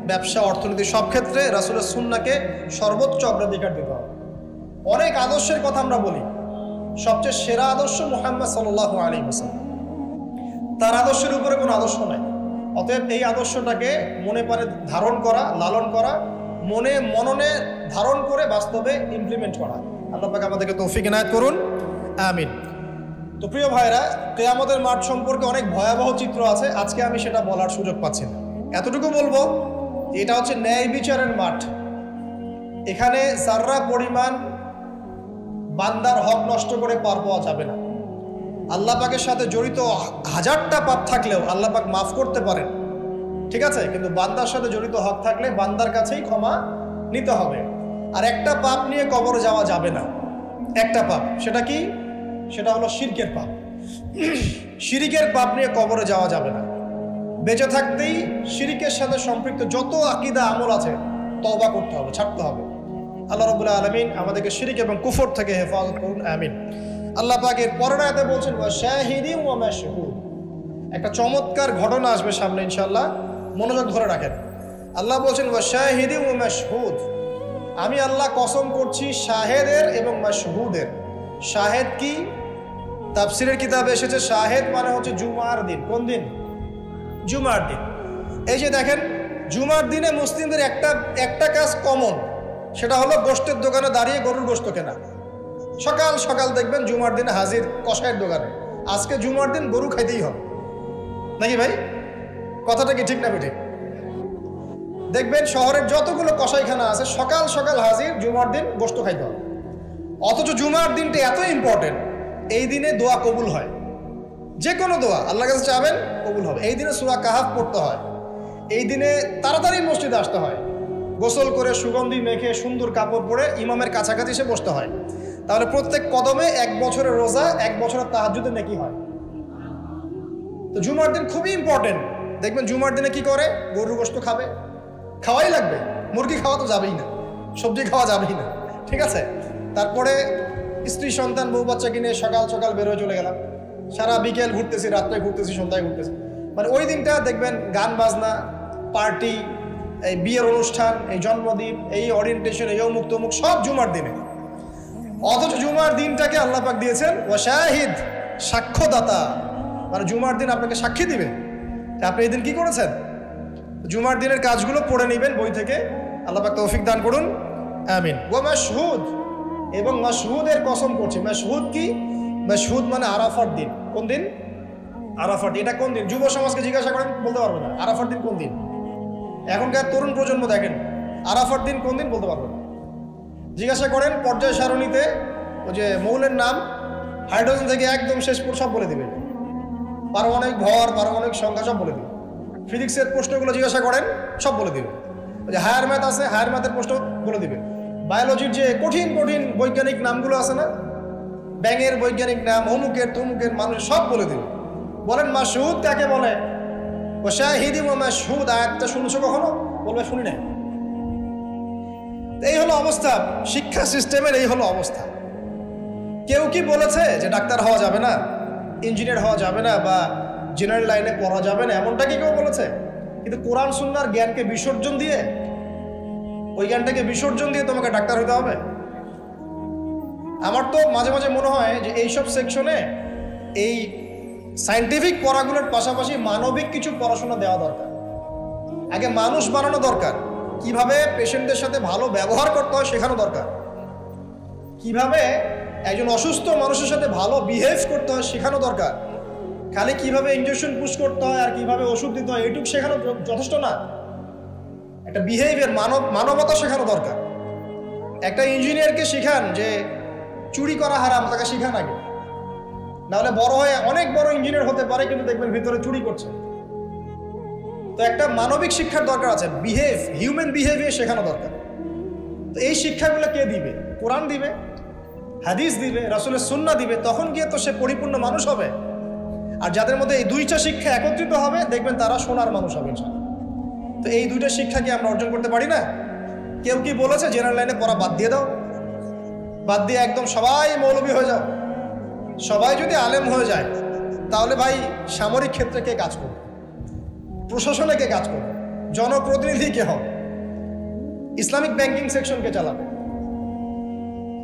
ব্যবসা অর্থনীতি সব ক্ষেত্রে রাসূলের সুন্নাহকে সর্বোচ্চ অগ্রাধিকার দিতে হবে। অনেক আদর্শের কথা আমরা বলি, সবচেয়ে সেরা আদর্শ মুহাম্মদ সাল্লাল্লাহু আলাইহি ওয়াসাল্লাম, তার আদর্শের উপরে কোনো আদর্শ নাই। অতএব এই আদর্শটাকে মনে প্রাণে ধারণ করা, লালন করা, মনে মননে ধারণ করে বাস্তবে ইমপ্লিমেন্ট করা। আল্লাহ পাক আমাদেরকে তৌফিক ইনায়াত করুন, আমিন। তো প্রিয় ভাইরা, কিয়ামতের মাঠ সম্পর্কে অনেক ভয়াবহ চিত্র আছে, আজকে আমি সেটা বলার সুযোগ পাচ্ছি না। এতটুকু বলবো, এটা হচ্ছে ন্যায় বিচারের মাঠ। এখানে যাররা পরিমাণ বান্দার হক নষ্ট করে পার পাওয়া যাবে না। আল্লাহ পাকের সাথে জড়িত হাজারটা পাপ থাকলেও আল্লাহ পাক মাফ করতে পারেন, ঠিক আছে, কিন্তু বান্দার সাথে জড়িত হক থাকলে বান্দার কাছেই ক্ষমা নিতে হবে। আর একটা পাপ নিয়ে কবরে যাওয়া যাবে না, একটা পাপ, সেটা কি? সেটা হলো শিরকের পাপ। শিরিকের পাপ নিয়ে কবরে যাওয়া যাবে না। বেঁচে থাকতেই শিরিকের সাথে সম্পৃক্ত যত আকীদা আমল আছে তওবা করতে হবে, ছাড়তে হবে। আল্লাহ রাব্বুল আলামিন আমাদেরকে শিরিক এবং কুফর থেকে হেফাজত করুন, আমিন। আল্লাহ পাক এর পরের আয়াতে বলছেন ওয়া শাহিদিন ওয়া মাশহুদ। একটা চমৎকার ঘটনা আসবে সামনে ইনশাআল্লাহ, মনোযোগ ধরে রাখেন। আল্লাহ বলছেন ওয়া শাহিদিন ওয়া মাশহুদ, আমি আল্লাহ কসম করছি শাহেদের এবং মাশহুদের। শাহেদ কি? তাফসীরের কিতাবে এসেছে শাহেদ মানে হচ্ছে জুমার দিন। কোন দিন? জুমার দিন। এই যে দেখেন, জুমার দিনে মুসলিমদের একটা কাজ কমন, সেটা হলো গোশতের দোকানে দাঁড়িয়ে গরুর গোশত কেনা। সকাল সকাল দেখবেন জুমার দিনে হাজির কসাইয়ের দোকানে, আজকে জুমার দিন গরু খাইতেই হবে, নাকি ভাই? কথাটা কি ঠিক না বেঠিক? দেখবেন শহরের যতগুলো কসাইখানা আছে সকাল সকাল হাজির, জুমার দিন গোশত খাইতে হবে। অথচ জুমার দিনটা এত ইম্পর্টেন্ট, এই দিনে দোয়া কবুল হয়। যে কোনো দোয়া আল্লাহর কাছে চাবেন, কবুল হবে। এই দিনে সূরা কাহাফ পড়তে হয়, এই দিনে তাড়াতাড়ি মসজিদে আসতে হয়, গোসল করে সুগন্ধি মেখে সুন্দর কাপড় পরে ইমামের কাছাকাছি এসে বসতে হয়। তাহলে প্রত্যেক কদমে 1 বছরের রোজা, 1 বছরের তাহাজ্জুদের নেকি হয়। তো জুমার দিন খুবই ইম্পর্টেন্ট। দেখবেন জুমার দিনে কি করে? গরুর গোশত খাবে, খাওয়াই লাগবে। মুরগি খাওয়া তো যাবেই না, সবজি খাওয়া যাবেই না, ঠিক আছে। তারপরে স্ত্রী সন্তান বউ বাচ্চা কিনে সকাল সকাল বেরোয় চলে গেলাম, সারা বিকেল ঘুরতেছি, রাত্রে ঘুরতেছি, সন্ধ্যায় ঘুরতেছি। মানে ওই দিনটা দেখবেন গান বাজনা, পার্টি, এই বিয়ের অনুষ্ঠান, এই জন্মদিন, এই ওরিয়েন্টেশন, এই অমুক তমুক সব জুমার দিনে। অথচ জুমার দিনটাকে আল্লাহ পাক দিয়েছেন ওয়া শাহিদ, সাক্ষ্যদাতা। মানে জুমার দিন আপনাকে সাক্ষী দিবে আপনি এই দিন কি করেছেন। জুমার দিনের কাজগুলো পড়ে নেবেন বই থেকে। আল্লাহ পাক তৌফিক দান করুন, আমিন। ওয়া মাশহুদ, এবং মাশহুদের কসম করছি। মাশহুদ কি? মাশহুদ মানে আরাফার দিন। কোন দিন? আরাফার দিন। এটা কোন দিন? যুব সমাজকে জিজ্ঞাসা করেন, বলতে পারবে না। আরাফার দিন কোন দিন? এখনকার তরুণ প্রজন্ম দেখেন, আরাফার দিন কোন দিন বলতে পারবে না। জিজ্ঞাসা করেন পর্যায় সারণীতে ওই যে মৌলের নাম, হাইড্রোজেন থেকে একদম শেষ পর সব বলে দিবে। পারমাণবিক ভর, পারমাণবিক সংখ্যা সব বলে দিবে। ফিজিক্সের প্রশ্নগুলো জিজ্ঞাসা করেন, সব বলে দিবে। ওই যে হায়ার ম্যাথ আছে, হায়ার ম্যাথের প্রশ্ন বলে দিবে। বায়োলজির যে কঠিন কঠিন বৈজ্ঞানিক নামগুলো আছে না, ব্যাঙের বৈজ্ঞানিক নাম, অমুকের তমুকের, মানুষ সব বলে দিবে। বলেন মাশহুদ কাকে বলে? ও শাহিদি ওয়া মাশহুদ, আয়াতটা শুনছো কখনো? বলবে শুনি নাই। এই হলো অবস্থা, শিক্ষা সিস্টেমের এই হলো অবস্থা। কেউ কি বলেছে যে ডাক্তার হওয়া যাবে না, ইঞ্জিনিয়ার হওয়া যাবে না, বা জেনারেল লাইনে পড়া যাবে না? এমনটা কি কেউ বলেছে? কিন্তু কোরআন সুন্নাহর জ্ঞানকে বিসর্জন দিয়ে, ওই জ্ঞানটাকে বিসর্জন দিয়ে তোমাকে ডাক্তার হতে হবে? আমার তো মাঝে মাঝে মনে হয় যে এইসব সেকশনে এই সায়েন্টিফিক পড়াগুলোর পাশাপাশি মানবিক কিছু পড়াশোনা দেওয়া দরকার। আগে মানুষ বানানো দরকার, কিভাবে পেশেন্টদের সাথে ভালো ব্যবহার করতে হয় শেখানো দরকার, কিভাবে একজন অসুস্থ মানুষের সাথে ভালো বিহেভ করতে হয় শেখানো দরকার। খালি কিভাবে ইনজেকশন পুশ করতে হয় আর কিভাবে ওষুধ দিতে হয় এইটুকু শেখানো যথেষ্ট না। একটা বিহেভিয়ার, মানবতা শেখানো দরকার। একটা ইঞ্জিনিয়ারকে শেখান যে চুরি করা হারাম, তাকে শেখান আগে, নাহলে বড় হয়ে অনেক বড় ইঞ্জিনিয়ার হতে পারে কিন্তু দেখবেন ভিতরে চুরি করছে। তো একটা মানবিক শিক্ষার দরকার আছে, হিউম্যান বিহেভিয়ার শেখানো দরকার। তো এই শিক্ষাগুলো কে দিবে? কোরআন দিবে, হাদিস দিবে, রাসূলের সুন্নাহ দিবে। তখন গিয়ে তো সে পরিপূর্ণ মানুষ হবে। আর যাদের মধ্যে এই দুইটা শিক্ষা একত্রিত হবে দেখবেন তারা সোনার মানুষ হবে। তো এই দুইটা শিক্ষা কি আমরা অর্জন করতে পারি না? কেউ কি বলেছে জেনারেল লাইনে পড়া বাদ দিয়ে দাও, বাদ দিয়ে একদম সবাই মৌলবী হয়ে যাও? সবাই যদি আলেম হয়ে যায় তাহলে ভাই সামরিক ক্ষেত্রে কে কাজ করবে, প্রশাসনে কে কাজ করবে, জনপ্রতিনিধি কে হবে, ইসলামিক ব্যাংকিং সেকশনকে চালাবে?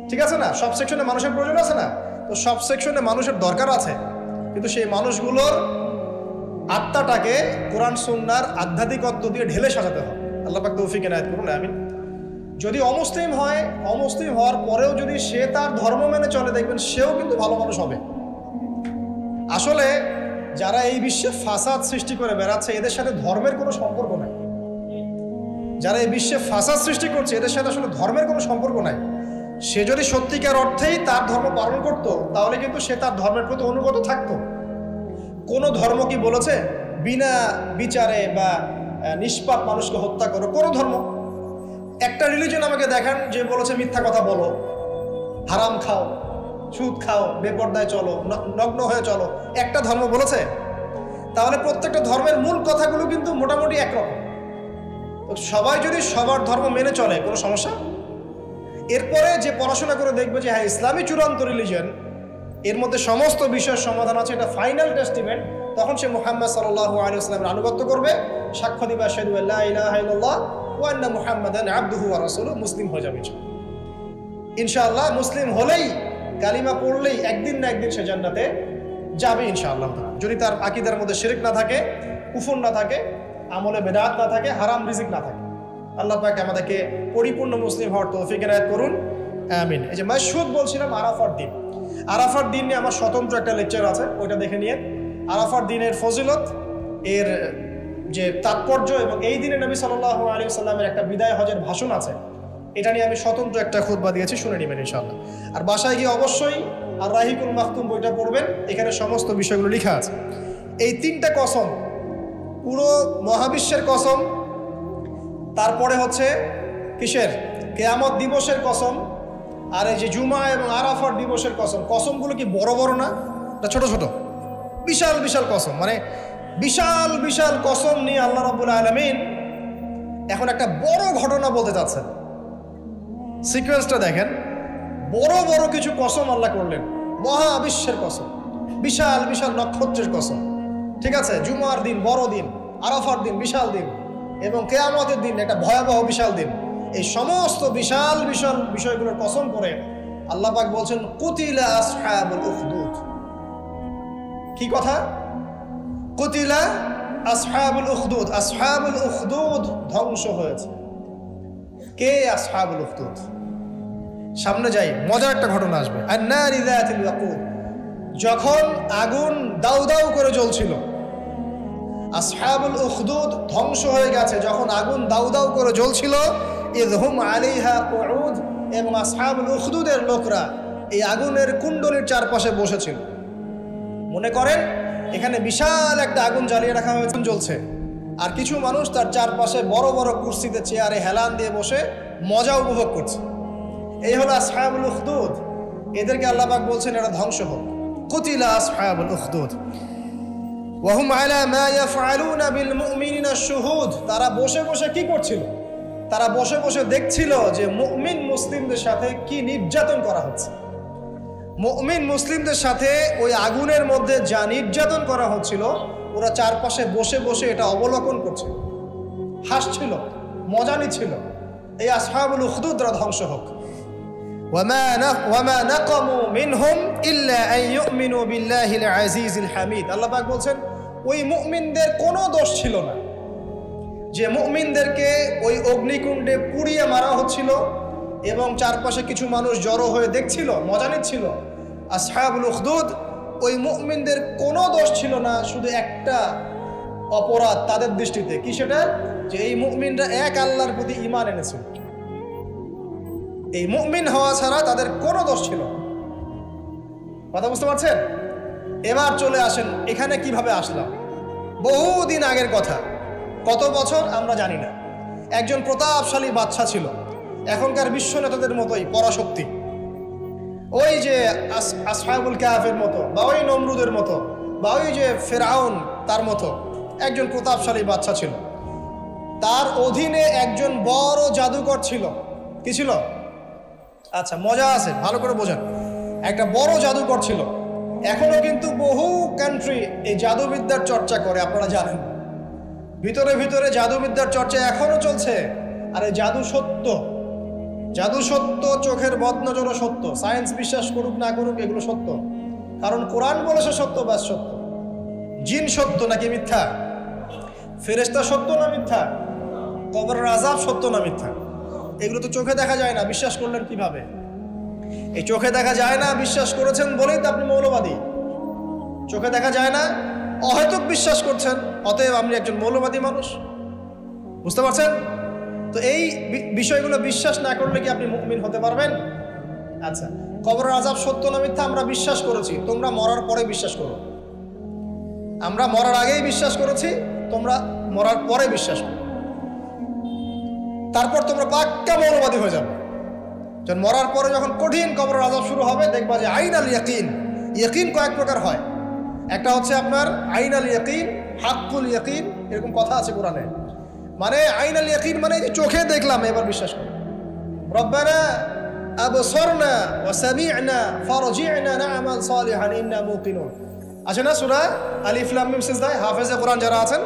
ঠিক আছে না? সব সেকশনে মানুষের প্রয়োজন আছে না? তো সব সেকশনে মানুষের দরকার আছে, কিন্তু সেই মানুষগুলোর আত্মাটাকে কোরআন সুন্নাহর আধ্যাত্মিকত্ব দিয়ে ঢেলে সাজাতে হবে। আল্লাহ পাক তৌফিক এনায়েত করুন, আমিন। যদি অমুসলিম হয়, অমুসলিম হওয়ার পরেও যদি সে তার ধর্ম মেনে চলে, দেখবেন সেও কিন্তু ভালো মানুষ হবে। আসলে যারা এই বিশ্বে ফাসাদ সৃষ্টি করে বেড়াচ্ছে, এদের সাথে ধর্মের কোনো সম্পর্ক নাই। যারা এই বিশ্বে ফাসাদ সৃষ্টি করছে, এদের সাথে আসলে ধর্মের কোনো সম্পর্ক নাই। সে যদি সত্যিকার অর্থেই তার ধর্ম পালন করত, তাহলে কিন্তু সে তার ধর্মের প্রতি অনুগত থাকতো। কোন ধর্ম কি বলেছে বিনা বিচারে বা নিষ্পাপ মানুষকে হত্যা করো? কোন ধর্ম? একটা রিলিজন আমাকে দেখান যে বলেছে মিথ্যা কথা বলো, হারাম খাও, সুদ খাও, বেপরদায় চলো, নগ্ন হয়ে চলো? একটা ধর্ম বলেছে? তাহলে প্রত্যেকটা ধর্মের মূল কথাগুলো কিন্তু মোটামুটি একরকম। সবাই যদি সবার ধর্ম মেনে চলে, কোনো সমস্যা? এরপরে যে পড়াশোনা করে দেখবে যে হ্যাঁ ইসলামী চূড়ান্ত রিলিজন, এর মধ্যে সমস্ত বিষয়ের সমাধান আছে, এটা ফাইনাল টেস্টিমেন্ট, তখন সে মুহাম্মদ সাল্লাল্লাহু আলাইহি ওয়াসাল্লামের আনুগত্য করবে, সাক্ষ্য দিবে আশহাদু আল্লা ইলাহা ইল্লাল্লাহ ওয়া আন্না মুহাম্মাদান আবদুহু ওয়া রাসূলুহু, মুসলিম হয়ে যাবে ইনশাআল্লাহ। মুসলিম হলেই, কালিমা পড়লেই একদিন না একদিন সে জান্নাতে যাবে ইনশাআল্লাহ, যদি তার আকীদার মধ্যে শিরক না থাকে, কুফর না থাকে, আমলে বেদাত না থাকে, হারাম রিজিক না থাকে। আল্লাহ পাক আমাদেরকে পরিপূর্ণ মুসলিম হওয়ার তৌফিক এনায়েত করুন, আমিন। এই যে মাশহুদ বলছিলাম, আরাফার দিন, আরাফার দিন নিয়ে আমার স্বতন্ত্র একটা লেকচার আছে, ওইটা দেখে নিয়ে। আরাফার দিনের ফজিলত, এর যে তাৎপর্য, এবং এই দিনে নবী সাল্লাল্লাহু আলাইহি ওয়াসাল্লামের একটা বিদায় হজের ভাষণ আছে, এটা নিয়ে আমি স্বতন্ত্র একটা খুতবা দিয়েছি, শুনে নেবেন ইনশাআল্লাহ। আর বাসায় গিয়ে অবশ্যই আর রাহিকুল মাখতুম বইটা পড়বেন, এখানে সমস্ত বিষয়গুলো লেখা আছে। এই তিনটা কসম, পুরো মহাবিশ্বের কসম, তারপরে হচ্ছে কিসের? কিয়ামত দিবসের কসম, আর এই যে জুমা এবং আরাফার দিবসের কসম। কসমগুলো কি বড় বড় না, ছোট ছোট? বিশাল বিশাল কসম, মানে বিশাল বিশাল কসম নিয়ে আল্লাহ রাব্বুল আলামিন এখন একটা বড় ঘটনা বলতে চাচ্ছেন। সিকোয়েন্সটা দেখেন, বড় বড় কিছু কসম আল্লাহ করলেন, মহাবিশ্বের কসম, বিশাল বিশাল নক্ষত্রের কসম, ঠিক আছে? জুমার দিন বড় দিন, আরাফার দিন বিশাল দিন, এবং কিয়ামতের দিন একটা ভয়াবহ বিশাল দিন। এই সমস্ত বিশাল বিশাল বিষয়গুলোর কসম করে আল্লাহ পাক বলছেন কুতিলা আসহাবুল উখদুদ। কি কথা? কুতিলা আসহাবুল উখদুদ। আসহাবুল উখদুদ ধ্বংস হয়েছে। কে আসহাবুল উখদুদ? সামনে যাই, মজার একটা ঘটনা আসবে। আন-নারি যাতিল ওয়াকুদ, যখন আগুন দাউ দাউ করে জ্বলছিল, আসহাবুল উখদুদ ধ্বংস হয়ে গেছে যখন আগুন দাউ দাউ করে জ্বলছিল। ইযহুম আলাইহা কুউদ, এবং আসহাবুল উখদুদের লোকরা এই আগুনের কুণ্ডলীর চারপাশে বসেছিল। মনে করেন এখানে বিশাল একটা আগুন জ্বালিয়ে রাখা হয়েছে, জ্বলছে, আর কিছু মানুষ তার চারপাশে বড় বড় কুরসিতে, চেয়ারে হেলান দিয়ে বসে মজা উপভোগ করছে। এই হলো আসহাবুল উখদুদ। এদেরকে আল্লাহ পাক বলছেন এরা ধ্বংস হোক। কুতিলা আসহাবুল উখদুদ ওয়াহুম আলা মা ইয়াফআলুনা বিল মুমিনিনা শুহুদ। তারা বসে বসে কি করছিল? তারা বসে বসে দেখছিল যে মুমিন মুসলিমদের সাথে কি নির্যাতন করা হচ্ছে। মুমিন মুসলিমদের সাথে ওই আগুনের মধ্যে যা নির্যাতন করা হচ্ছিল, ওরা চারপাশে বসে বসে এটা অবলোকন করছিল, হাসছিল, মজা নিচ্ছিল। এই আসহাবুল উখদুদরা ধ্বংস হোক। ওয়ামা নাকামু মিনহুম ইল্লা আন ইউমিনু বিল্লাহিল আজিজিল হামিদ। আল্লাহ পাক বলছেন ওই মুমিনদের কোনো দোষ ছিল না যে মুমিনদেরকে ওই অগ্নিকুণ্ডে পুড়িয়ে মারা হচ্ছিল এবং চারপাশে কিছু মানুষ জড়ো হয়ে দেখছিল, মজা নিচ্ছিল। আসহাবুল উখদুদ, ওই মুমিনদের কোনো দোষ ছিল না, শুধু একটা অপরাধ তাদের দৃষ্টিতে। কি সেটা? যে এই মুমিনরা এক আল্লাহর প্রতি ঈমান এনেছিল। এই মুমিন হওয়া ছাড়া তাদের কোনো দোষ ছিল না। কথা বুঝতে পারছেন? এবার চলে আসেন এখানে কিভাবে আসলাম। বহুদিন আগের কথা, কত বছর আমরা জানি না। একজন প্রতাপশালী বাদশা ছিল, এখনকার বিশ্ব নেতাদের মতোই পরাশক্তি, ওই যে আসহাবুল কাহফের মতো, বা ওই নমরুদের মতো, বা ওই যে ফেরাউন তার মতো একজন প্রতাপশালী বাদশা ছিল। তার অধীনে একজন বড় জাদুকর ছিল। কি ছিল? আচ্ছা, মজা আছে, ভালো করে বোঝেন। একটা বড় জাদুকর ছিল। এখনো কিন্তু বহু কান্ট্রি এই জাদুবিদ্যার চর্চা করে, আপনারা জানেন। ভিতরে ভিতরে জাদুবিদ্যার চর্চা এখনো চলছে। আর এই জাদু সত্য, জাদু সত্য, চোখের বদনজরও সত্য। সায়েন্স বিশ্বাস করুক না করুক, এগুলো সত্য। কারণ কোরআন বলেছে সত্য, বাস সত্য। জিন সত্য নাকি মিথ্যা? ফেরেশতা সত্য না মিথ্যা? কবরের আযাব সত্য না মিথ্যা? এগুলো তো চোখে দেখা যায় না, বিশ্বাস করলেন কিভাবে? এই চোখে দেখা যায় না বিশ্বাস করেছেন বলেই তো আপনি মৌলবাদী। চোখে দেখা যায় না, অহেতুক বিশ্বাস করছেন, অতএব আপনি একজন মৌলবাদী মানুষ। বুঝতে পারছেন? তো এই বিষয়গুলো বিশ্বাস না করলে কি আপনি মুমিন হতে পারবেন? আচ্ছা, কবরের আযাব সত্য না মিথ্যা আমরা বিশ্বাস করেছি, তোমরা মরার পরে বিশ্বাস করো। আমরা মরার আগেই বিশ্বাস করেছি, তোমরা মরার পরে বিশ্বাস করো। তারপর তোমরা পাক্কা মৌলবাদী হয়ে যাবে। যখন মরার পরে যখন কঠিন কবরের আযাব শুরু হবে, দেখবা যে আইনাল ইয়াকিন। ইয়াকিন কয়েক প্রকার হয়। একটা হচ্ছে আপনার আইনাল ইয়াকিন, হাক্কুল ইয়াকিন, এরকম কথা আছে কোরআনে। মানে আইনাল ইয়াকিন মানে যে চোখে দেখলাম এবার বিশ্বাস করি। রব্বানা আবসারনা ওয়া সামি'না ফারজি'না না'মাল সালিহান ইন্না মুকিনুন। আছে না সূরা আলিফ লাম মিম সিজদায় হাফেজে কোরআন যারা আছেন,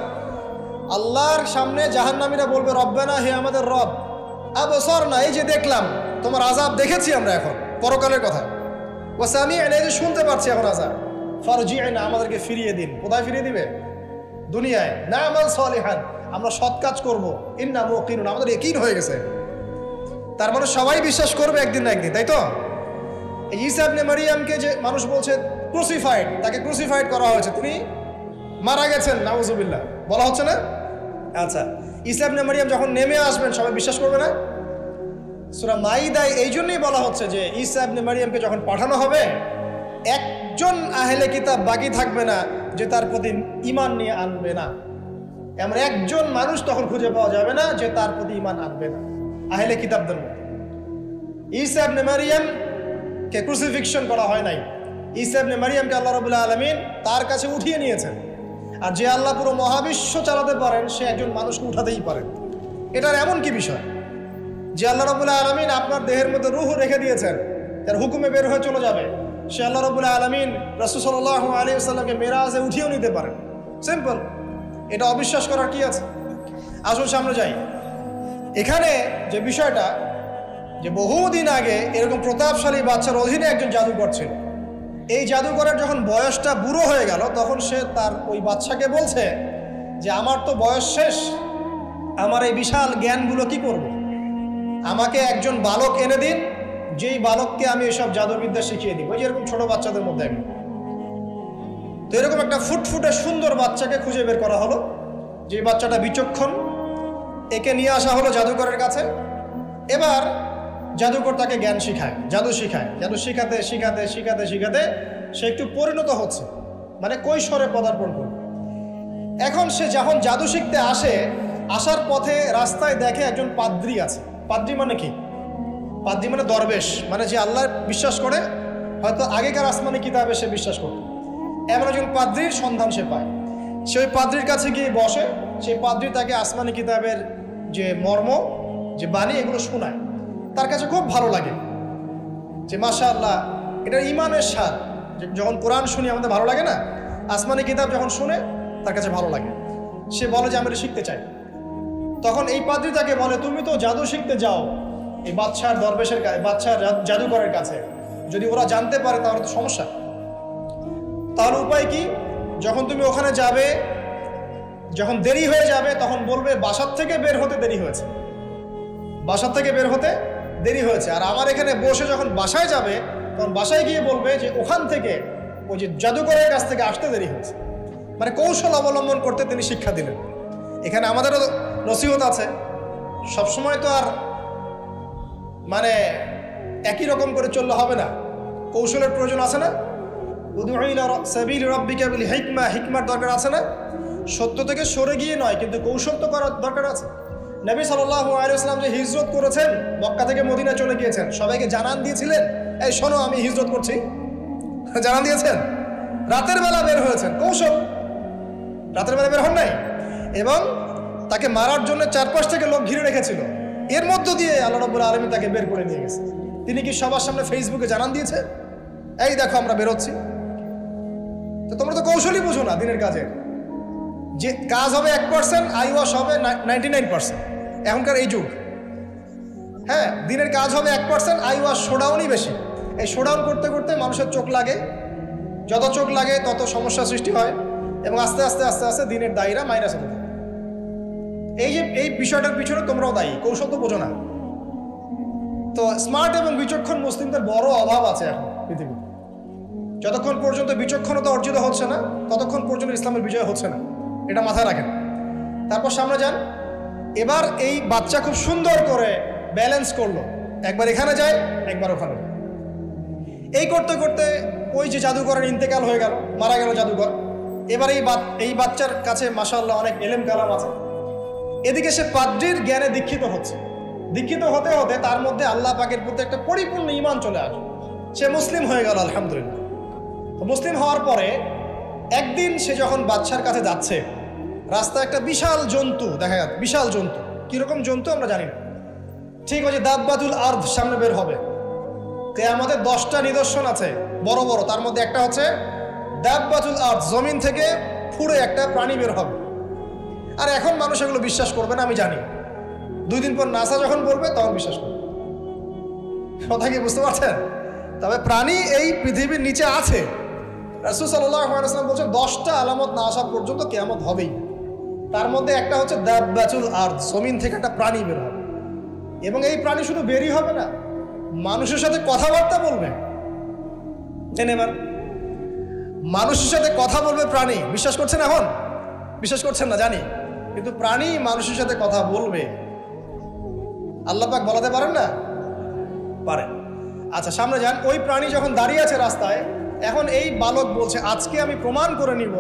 আল্লাহর সামনে জাহান্নামীরা বলবে, রব্বানা, হে আমাদের রব, আবসারনা, এই যে দেখলাম, তোমার আযাব দেখেছি আমরা, এখন পরকালের কথা, ওয়া সামি'না, এই যে শুনতে পাচ্ছি এখন আযাব, ফারজি'না, আমাদেরকে ফিরিয়ে দিন। কোথায় ফিরিয়ে দিবে? দুনিয়ায়। না'মাল সালিহান, আমরা সৎ কাজ করবো, ইন্না মুকিনুন, আমাদের ইয়াকিন হয়ে গেছে। তার মানে সবাই বিশ্বাস করবে একদিন না একদিন, তাই তো? ঈসা ইবনে মারইয়ামকে যে মানুষ বলছে ক্রুসিফাইড, তাকে ক্রুসিফাইড করা হয়েছে, তিনি মারা গেছেন, নাউজুবিল্লাহ, বলা হচ্ছে না? আচ্ছা, ঈসা ইবনে মারইয়াম যখন নেমে আসবেন সবাই বিশ্বাস করবে না? সূরা মাইদায় এই জন্যই বলা হচ্ছে যে ঈসা ইবনে মারইয়ামকে যখন পাঠানো হবে, একজন আহলে কিতাব বাকি থাকবে না যে তার প্রতি ঈমান নিয়ে আনবে না। এমন একজন মানুষ তখন খুঁজে পাওয়া যাবে না যে তার প্রতি ঈমান আনবে না আহলে কিতাবদের মধ্যে। ঈসা ইবনে মারইয়ামকে ক্রুসিফিকশন করা হয় নাই। ঈসা ইবনে মারইয়ামকে আল্লাহ রাব্বুল আলামিন তার কাছে উঠিয়ে নিয়েছেন। আর যে আল্লাহ পুরো মহাবিশ্ব চালাতে পারেন, সে একজন মানুষকে উঠাতেই পারেন। এটার এমন কি বিষয় যে আল্লাহ রাব্বুল আলামিন আপনার দেহের মধ্যে রূহ রেখে দিয়েছেন, তার হুকুমে বের হয়ে চলে যাবে। সে আল্লাহ রাব্বুল আলামিন রাসূল সাল্লাল্লাহু আলাইহি ওয়াসাল্লামকে মেরাজে উঠিয়েও নিতে পারেন। সিম্পল, এটা অবিশ্বাস করার কি আছে? আসুন সামনে যাই। এখানে যে বিষয়টা, যে বহুদিন আগে এরকম প্রতাপশালী বাচ্চার অধীনে একজন জাদুকর ছিল। এই জাদুকরের যখন বয়সটা বুড়ো হয়ে গেল, তখন সে তার ওই বাচ্চাকে বলছে যে আমার তো বয়স শেষ, আমার এই বিশাল জ্ঞানগুলো কি করব? আমাকে একজন বালক এনে দিন, যেই বালককে আমি এসব জাদুবিদ্যা শিখিয়ে দিব। ওই যেরকম ছোট বাচ্চাদের মধ্যে একজন। তো এরকম একটা ফুটফুটে সুন্দর বাচ্চাকে খুঁজে বের করা হলো, যে বাচ্চাটা বিচক্ষণ। একে নিয়ে আসা হলো জাদুকরের কাছে। এবার জাদুকর তাকে জ্ঞান শিখায়, জাদু শিখায়। জাদু শিখাতে শিখাতে শিখাতে শিখাতে সে একটু পরিণত হচ্ছে, মানে কৈশোরে পদার্পণ করবে। এখন সে যখন জাদু শিখতে আসে, আসার পথে রাস্তায় দেখে একজন পাদ্রী আছে। পাদ্রী মানে কি? পাদ্রী মানে দরবেশ, মানে যে আল্লাহ বিশ্বাস করে, হয়তো আগেকার আসমানি কিতাবে সে বিশ্বাস করত। এমন একজন পাদ্রীর সন্ধান সে পায়। সে ওই পাদ্রীর কাছে গিয়ে বসে। সেই পাদ্রী তাকে আসমানি কিতাবের যে মর্ম, যে বাণী, এগুলো শোনায়। তার কাছে খুব ভালো লাগে যে মাশাআল্লাহ, এটা ঈমানের স্বাদ। যখন কোরআন শুনি আমাদের ভালো লাগে না? আসমানি কিতাব যখন শুনে তার কাছে ভালো লাগে। সে বলে যে আমি এটা শিখতে চাই। তখন এই পাদ্রী তাকে বলে, তুমি তো জাদু শিখতে যাও এই বাদশার দরবেশের কাছে, বাদশার জাদুকরের কাছে, যদি ওরা জানতে পারে তাহলে তো সমস্যা। তাহলে উপায় কি? যখন তুমি ওখানে যাবে, যখন দেরি হয়ে যাবে, তখন বলবে বাসার থেকে বের হতে দেরি হয়েছে, বাসার থেকে বের হতে দেরি হয়েছে। আর আমার এখানে বসে যখন বাসায় যাবে, তখন বাসায় গিয়ে বলবে যে ওখান থেকে, ওই যে জাদুকরের কাছ থেকে আসতে দেরি হয়েছে। মানে কৌশল অবলম্বন করতে তিনি শিক্ষা দিলেন। এখানে আমাদেরও নসিহত আছে, সবসময় তো আর মানে একই রকম করে চললে হবে না, কৌশলের প্রয়োজন আছে না? উদউ ইলা সাবিলি রাব্বিকা বিল হিকমা, হিকমার দরকার আছে না? সত্য থেকে সরে গিয়ে নয়, কিন্তু কৌশল তো করার দরকার আছে। নবী সাল্লাল্লাহু আলাইহি ওয়াসাল্লাম যে হিজরত করেছেন, মক্কা থেকে মদিনা চলে গিয়েছেন, সবাইকে জানান দিয়েছিলেন, এই শোনো আমি হিজরত করছি, জানান দিয়েছেন। রাতের বেলা বের হয়েছেন, কৌশল, রাতের বেলা বের হন নাই। এবং তাকে মারার জন্য 4-5 থেকে লোক ঘিরে রেখেছিল, এর মধ্য দিয়ে আল্লাহ রাব্বুল আলামিন তাকে বের করে নিয়ে গেছে। তিনি কি সবার সামনে ফেসবুকে জানান দিয়েছে, এই দেখো আমরা বেরোচ্ছি? তো তোমরা তো কৌশলই বুঝো না দিনের কাজের, যে কাজ হবে 1%, আই ওয়াশ হবে 99%। এখনকার এই যুগ, হ্যাঁ, দিনের কাজ হবে 1%, আই ওয়াশ শোডাউনই বেশি। এই শোডাউন করতে করতে মানুষের চোখ লাগে, যত চোখ লাগে তত সমস্যা সৃষ্টি হয়, এবং আস্তে আস্তে আস্তে আস্তে দিনের দায়রা মাইনাস হতে থাকে। এই বিষয়টার পিছনে তোমরাও দায়ী, কৌশল তো বোঝো না। তো স্মার্ট এবং বিচক্ষণ মুসলিমদের বড় অভাব আছে এখন পৃথিবীতে। যতক্ষণ পর্যন্ত বিচক্ষণতা অর্জিত হচ্ছে না, ততক্ষণ পর্যন্ত ইসলামের বিজয় হচ্ছে না, এটা মাথায় রাখেন। তারপর সামনে যান। এবার এই বাচ্চা খুব সুন্দর করে ব্যালেন্স করলো, একবার এখানে যায়, একবার ওখানে যায়। এই করতে করতে ওই যে জাদুঘরের ইন্তেকাল হয়ে গেল, মারা গেল জাদুঘর। এবার এই বাচ্চার কাছে মাশাআল্লাহ অনেক এলেম কালাম আছে। এদিকে সে পাদ্রীর জ্ঞানে দীক্ষিত হচ্ছে। দীক্ষিত হতে হতে তার মধ্যে আল্লাহ পাকের প্রতি একটা পরিপূর্ণ ঈমান চলে আসে, সে মুসলিম হয়ে গেল আলহামদুলিল্লাহ। তো মুসলিম হওয়ার পরে একদিন সে যখন বাদশার কাছে যাচ্ছে, রাস্তায় একটা বিশাল জন্তু দেখা যাচ্ছে। বিশাল জন্তু, কিরকম জন্তু আমরা জানি না, ঠিক ওই যে দাব্বাতুল আরদ সামনে বের হবে। কিয়ামতের 10টা নিদর্শন আছে বড় বড়, তার মধ্যে একটা হচ্ছে দাব্বাতুল আরদ, জমিন থেকে ফুড়ে একটা প্রাণী বের হবে। আর এখন মানুষ এগুলো বিশ্বাস করবে না আমি জানি, 2 দিন পর নাসা যখন বলবে তখন বিশ্বাস করবে। কথা কি বুঝতে পারছেন? তবে প্রাণী এই পৃথিবীর নিচে আছে। রাসূল সাল্লাল্লাহু আলাইহি ওয়াসাল্লাম বলছেন 10টা আলামত না আসা পর্যন্ত কিয়ামত হবেই। তার মধ্যে একটা হচ্ছে দাব্বাতুল আরদ, জমিন থেকে একটা প্রাণী বের হবে। এবং এই প্রাণী শুধু বেরই হবে না, মানুষের সাথে কথাবার্তা বলবে। এবার মানুষের সাথে কথা বলবে প্রাণী। বিশ্বাস করছেন? এখন বিশ্বাস করছেন না জানি, কিন্তু প্রাণী মানুষের সাথে কথা বলবে। আল্লাহ পাক বলাতে পারেন না? পারেন। আচ্ছা সামনে যান। ওই প্রাণী যখন দাঁড়িয়ে আছে রাস্তায়, এখন এই বালক বলছে আজকে আমি প্রমাণ করে নিব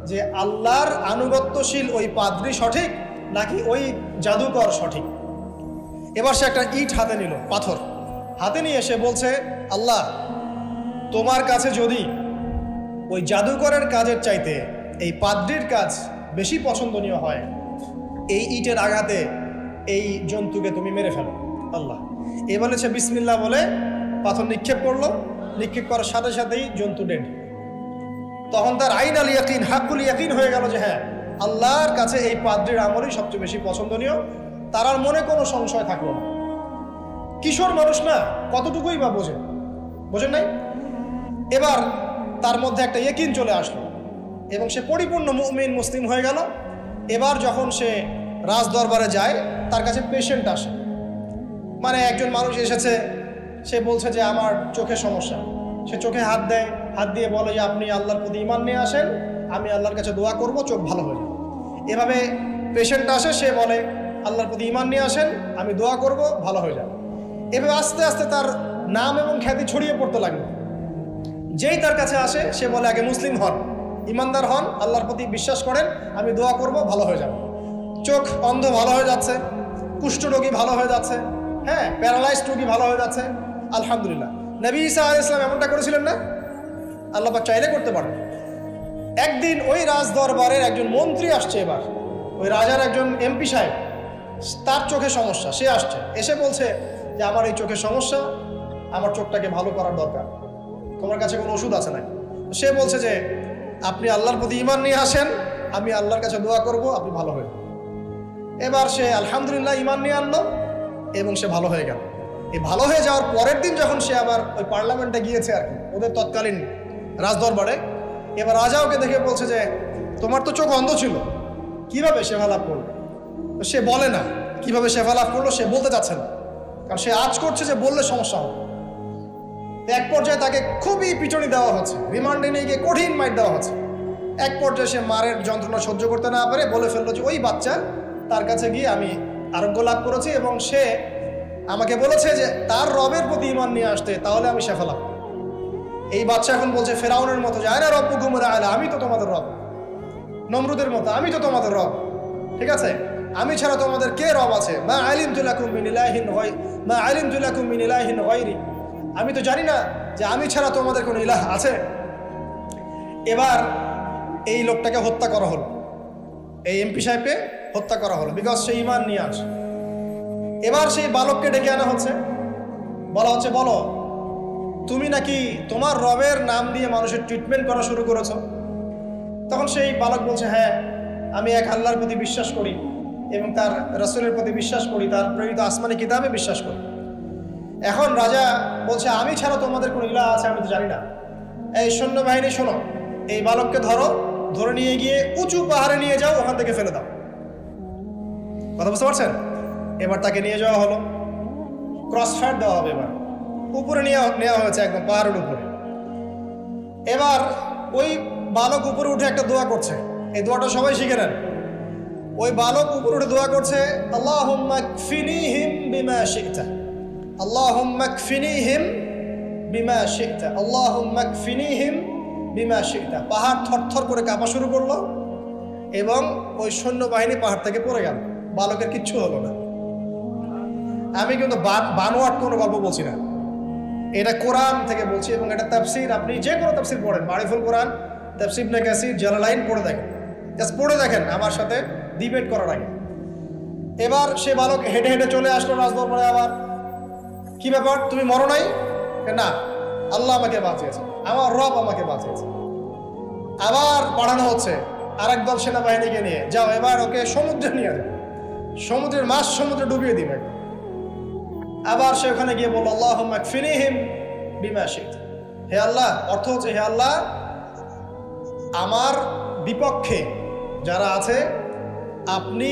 যে আল্লাহর আনুগত্যশীল ওই পাদ্রী সঠিক নাকি ওই জাদুকর সঠিক। এবার সে একটা ইট হাতে নিল, পাথর হাতে নিয়ে সে বলছে, আল্লাহ তোমার কাছে যদি ওই জাদুকরের কাজের চাইতে এই পাদ্রীর কাজ বেশি পছন্দনীয় হয়, এই ইটের আঘাতে এই জন্তুকে তুমি মেরে ফেলো আল্লাহ। এ বলেছে বিসমিল্লাহ বলে পাথর নিক্ষেপ করলো। নিক্ষেপ করার সাথে সাথেই জন্তু ডেড। তখন তার আইন আল ইয়াকিন, হাক্কুল ইয়াকিন হয়ে গেল যে হ্যাঁ, আল্লাহর কাছে এই পাদ্রীর আমলই সবচেয়ে বেশি পছন্দনীয়। তার আর মনে কোনো সংশয় থাকলো না। কিশোর মানুষ না, কতটুকুই বা বোঝেন নাই? এবার তার মধ্যে একটা ইয়াকিন চলে আসলো এবং সে পরিপূর্ণ মুমিন মুসলিম হয়ে গেল। এবার যখন সে রাজ দরবারে যায়, তার কাছে পেশেন্ট আসে, মানে একজন মানুষ এসেছে, সে বলছে যে আমার চোখে সমস্যা। সে চোখে হাত দেয়, হাত দিয়ে বলে যে আপনি আল্লাহর প্রতি ঈমান নিয়ে আসেন, আমি আল্লাহর কাছে দোয়া করব, চোখ ভালো হয়ে যাবে। এভাবে পেশেন্ট আসে, সে বলে আল্লাহর প্রতি ঈমান নিয়ে আসেন, আমি দোয়া করব, ভালো হয়ে যাবে। এভাবে আস্তে আস্তে তার নাম এবং খ্যাতি ছড়িয়ে পড়তে লাগলো। যেই তার কাছে আসে সে বলে আগে মুসলিম হন, ইমানদার হন, আল্লাহর প্রতি বিশ্বাস করেন, আমি দোয়া করব, ভালো হয়ে যাবে। চোখ অন্ধ ভালো হয়ে যাচ্ছে, কুষ্ঠরোগী ভালো হয়ে যাচ্ছে, হ্যাঁ, প্যারালাইজড রোগী ভালো হয়ে যাচ্ছে, আলহামদুলিল্লাহ। নবী ঈসা আলাইহিস সালাম এমনটা করেছিলেন না? আল্লাহ পাক চাইলে করতে পারেন। একদিন ওই রাজ দরবারের একজন মন্ত্রী আসছে, এবার ওই রাজার একজন এমপি সাহেব, তার চোখে সমস্যা, সে আসছে, এসে বলছে যে আমার এই চোখে সমস্যা, আমার চোখটাকে ভালো করার দরকার, তোমার কাছে কোনো ওষুধ আছে নাকি? সে বলছে যে আপনি আল্লাহর প্রতি ঈমান নিয়ে আসেন, আমি আল্লাহর কাছে দোয়া করব, আপনি ভালো হয়ে যাবেন। এবার সে আলহামদুলিল্লাহ ঈমান নিয়ে আনলো এবং সে ভালো হয়ে গেল। এই ভালো হয়ে যাওয়ার পরের দিন যখন সে আবার ওই পার্লামেন্টে গিয়েছে আর কি, ওদের তৎকালীন রাজদরবারে, এবার রাজা ওকে দেখে বলছে যে তোমার তো চোখ অন্ধ ছিল, কিভাবে সেবা লাভ করলো? সে বলে না কিভাবে সেবা লাভ করলো, সে বলতে চাচ্ছে না, কারণ সে আজ করছে যে বললে সমস্যা হবে। এক পর্যায়ে তাকে খুবই পিটুনি দেওয়া হচ্ছে, রিমান্ডে নিয়ে গিয়ে কঠিন মাইর দেওয়া হচ্ছে। এক পর্যায়ে সে মারের যন্ত্রণা সহ্য করতে না পারে বলে ফেললো যে ওই বাচ্চা, তার কাছে গিয়ে আমি আরোগ্য লাভ করেছি এবং সে আমাকে বলেছে যে তার রবের প্রতি ঈমান নিয়ে আসতে, তাহলে আমি শেফা লাভ করব। এই বাচ্চা এখন বলছে ফেরাউনের মতো যে আয়না রব্বুকুম আ'লা, আমি তো তোমাদের রব। নমরুদের মতো আমি তো তোমাদের রব, ঠিক আছে, আমি ছাড়া তোমাদের কে রব আছে? মা আলিমতু লাকুম মিন ইলাহিন গায়রি, আমি তো জানি না যে আমি ছাড়া তোমাদের কোনো ইলাহ আছে। এবার এই লোকটাকে হত্যা করা হলো। এই এমপি সাহেবকে হত্যা করা হলো, বিকজ সে ঈমান নিয়ে আসে। এবার সেই বালককে ডেকে আনা হচ্ছে, বলা হচ্ছে বলো তুমি নাকি তোমার রবের নাম দিয়ে মানুষের ট্রিটমেন্ট করা শুরু করেছো। তখন সেই বালক বলছে হ্যাঁ, আমি এক আল্লাহর প্রতি বিশ্বাস করি এবং তার রাসূলের প্রতি বিশ্বাস করি, তার প্রেরিত আসমানি কিতাবে বিশ্বাস করি। এখন রাজা বলছে আমি ছাড়া তোমাদের কোনো ইলাহ আছে আমি তো জানি না। এই সৈন্যবাহিনী শোনো, এই বালককে ধরে নিয়ে গিয়ে উঁচু পাহাড়ে নিয়ে যাও, ওখান থেকে ফেলে দাও। কথা বুঝতে পারছেন? এবার তাকে নিয়ে যাওয়া হলো, ক্রস ফায়ার দেওয়া হবে, এবার উপরে নেওয়া হয়েছে একদম পাহাড়ের উপরে। এবার ওই বালক উপরে উঠে একটা দোয়া করছে, এই দোয়াটা সবাই শিখে নেন। ওই বালক উপরে উঠে দোয়া করছে আল্লাহুম্মা কফিনিহিম বিমা শি'তা, আল্লাহুম্মা কফিনিহিম বিমা শি'তা, আল্লাহুম্মা কফিনিহিম বিমা শি'তা। পাহাড় থরথর করে কাঁপা শুরু করলো এবং ওই সৈন্যবাহিনী পাহাড় থেকে পড়ে গেল, বালকের কিচ্ছু হলো না। আমি কিন্তু বানোয়াট কোনো গল্প বলছি না, এটা কোরআন থেকে বলছি এবং এটা তাফসীর। আপনি যে কোনো তাফসীর পড়েন, মারিফুল কোরআন, তাফসীর ইবনে কাসির, জালালাইন পড়ে দেখেন, জাস্ট পড়ে দেখেন আমার সাথে ডিবেট করার আগে। এবার সে বালক হেঁটে হেঁটে চলে আসলো রাজদরবারে। আবার কি ব্যাপার, তুমি মরো নাই? না, আল্লাহ আমাকে বাঁচিয়েছে, আমার রব আমাকে বাঁচিয়েছে। আবার পাঠানো হচ্ছে আরেক দল সেনাবাহিনীকে নিয়ে, যাও এবার ওকে সমুদ্রে নিয়ে যাও, সমুদ্রের মাছ সমুদ্রে ডুবিয়ে দিবে। আবার সে ওখানে গিয়ে বলল আল্লাহুম্মা কফিনিহিম বিমা শি'তা, হে আল্লাহ, অর্থ হচ্ছে হে আল্লাহ আমার বিপক্ষে যারা আছে আপনি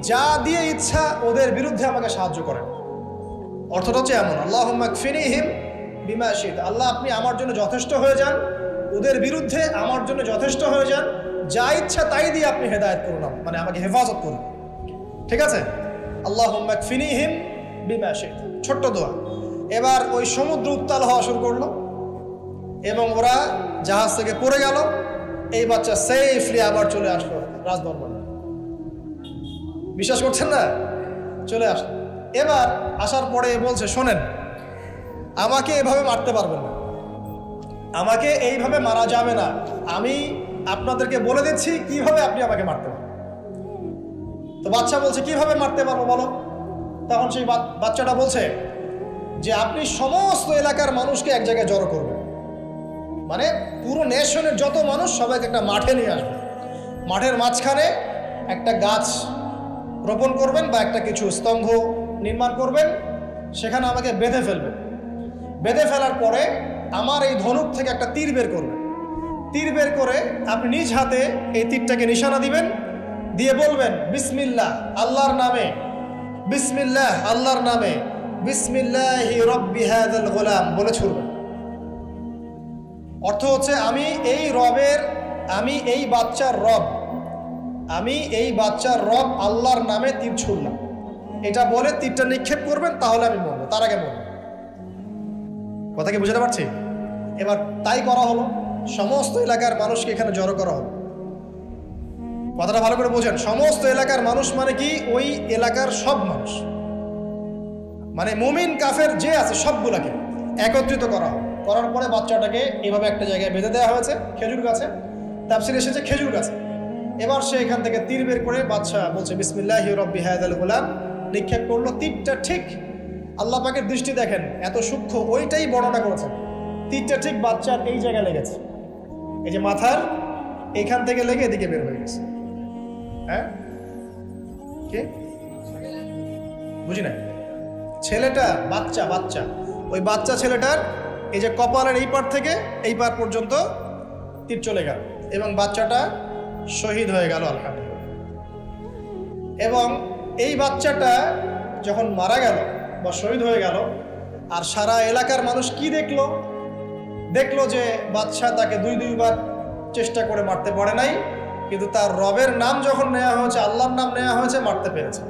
যা দিয়ে ইচ্ছা ওদের বিরুদ্ধে আমাকে সাহায্য করেন। অর্থটা হচ্ছে এমন, আল্লাহুম্মা কফিনিহিম বিমা শি'তা, আল্লাহ আপনি আমার জন্য যথেষ্ট হয়ে যান, ওদের বিরুদ্ধে আমার জন্য যথেষ্ট হয়ে যান, যা ইচ্ছা তাই দিয়ে আপনি হেদায়েত করুন, মানে আমাকে হেফাজত করুন। ঠিক আছে, আল্লাহুম্মা কফিনিহিম বিমা শি'তা, ছোট্ট দোয়া। এবার ওই সমুদ্র উত্তাল হওয়া শুরু করলো এবং ওরা জাহাজ থেকে পড়ে গেল। এই বাচ্চা সেফলি আবার চলে আসলো রাজদরবারে। বিশ্বাস করছেন না? চলে আসলো। এবার আসার পরে বলছে শোনেন, আমাকে এভাবে মারতে পারবেন না, আমাকে এইভাবে মারা যাবে না, আমি আপনাদেরকে বলে দিচ্ছি কিভাবে আপনি আমাকে মারতে পারবেন। তো বাচ্চা বলছে কিভাবে মারতে পারবো বলো। তখন সেই বাচ্চাটা বলছে যে আপনি সমস্ত এলাকার মানুষকে এক জায়গায় জড়ো করবেন, মানে পুরো নেশনের যত মানুষ সবাইকে একটা মাঠে নিয়ে আসবেন, মাঠের মাঝখানে একটা গাছ রোপণ করবেন বা একটা কিছু স্তম্ভ নির্মাণ করবেন, সেখানে আমাকে বেঁধে ফেলবেন। বেঁধে ফেলার পরে আমার এই ধনুক থেকে একটা তীর বের করবেন, তীর বের করে আপনি নিজ হাতে এই তীরটাকে নিশানা দিবেন, দিয়ে বলবেন বিসমিল্লাহ আল্লাহর নামে, বিসমিল্লাহ আল্লাহর নামে, বিসমিল্লাহি রব্বি হাযাল গোলাম বলে ছুড়বেন। অর্থ হচ্ছে আমি এই বাচ্চার রব, আমি এই বাচ্চার রব আল্লাহর নামে তীর ছুড়লাম, এটা বলে তীরটা নিক্ষেপ করবেন, তাহলে আমি মরবো, তার আগে মরবো। কথা কি বুঝতে পারছি? এবার তাই করা হলো, সমস্ত এলাকার মানুষকে এখানে জড়ো করা হলো। কথাটা ভালো করে বোঝেন, সমস্ত এলাকার মানুষ মানে কি ওই এলাকার সব মানুষ, মানে মুমিন কাফের যে আছে সবগুলাকে একত্রিত করা হলো। করার পরে বাচ্চাটাকে এভাবে একটা জায়গায় বেঁধে দেওয়া হয়েছে, খেজুর গাছে, তাফসীরে এসেছে খেজুর গাছে। এবার সে এখান থেকে তীর বের করে বাচ্চা বলছে বিসমিল্লাহি রব্বি হাযাল গোলাম, নিক্ষেপ করলো। তীরটা ঠিক, আল্লাহ পাকের দৃষ্টি দেখেন এত সূক্ষ্ম, ওইটাই বর্ণনা করেছেন। তীরটা ঠিক বাচ্চার এই জায়গায় লেগেছে, এই যে মাথার এখান থেকে লেগে এদিকে বের হয়ে গেছে। হ্যাঁ, কি বুঝি না? ছেলেটা বাচ্চা ওই বাচ্চা ছেলেটার এই যে কপালের এই পার থেকে এই পার পর্যন্ত তীর চলে গেল এবং বাচ্চাটা শহীদ হয়ে গেল আলহামদুলিল্লাহ। এবং এই বাচ্চাটা যখন মারা গেল বা শহীদ হয়ে গেল, আর সারা এলাকার মানুষ কি দেখলো যে বাচ্চা তাকে দুইবার চেষ্টা করে মারতে পারে নাই, কিন্তু তার রবের নাম যখন নেওয়া হয়েছে, আল্লাহর নাম নেওয়া হয়েছে, মারতে পেরেছে।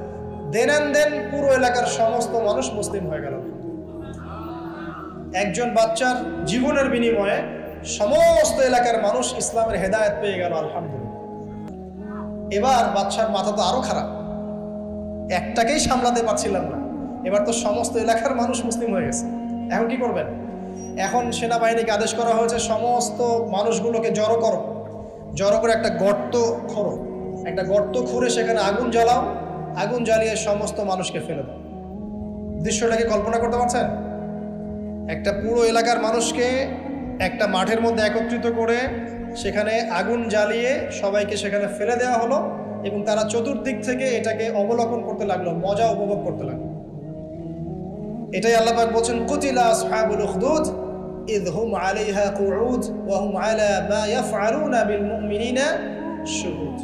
দেন পুরো এলাকার সমস্ত মানুষ মুসলিম হয়ে গেল। একজন বাচ্চার জীবনের বিনিময়ে সমস্ত এলাকার মানুষ ইসলামের হেদায়েত পেয়ে গেল আলহামদুলিল্লাহ। এবার বাচ্চার মাথা তো আরো খারাপ, একটাকেই সামলাতে পারছিলাম না, এবার তো সমস্ত এলাকার মানুষ মুসলিম হয়ে গেছে। এখন কি করবেন? এখন সেনাবাহিনীকে আদেশ করা হয়েছে সমস্ত মানুষগুলোকে জড়ো করে একটা গর্ত খোঁড়ো, একটা গর্ত খুঁড়ে সেখানে আগুন জ্বালাও, আগুন জ্বালিয়ে সমস্ত মানুষকে ফেলে দাও। দৃশ্যটাকে কল্পনা করতে পারছেন? একটা পুরো এলাকার মানুষকে একটা মাঠের মধ্যে একত্রিত করে সেখানে আগুন জ্বালিয়ে সবাইকে সেখানে ফেলে দেওয়া হলো এবং তারা চতুর্দিক থেকে এটাকে অবলোকন করতে লাগলো, মজা উপভোগ করতে লাগলো। এটাই আল্লাহ পাক বলছেন, কুতিলা আসহাবুল উখদুদ ইয হুম আলাইহা কুউদ ওয়া হুম আলা মা ইয়াফআলুনা বিল মুমিনিনা শুহুদ।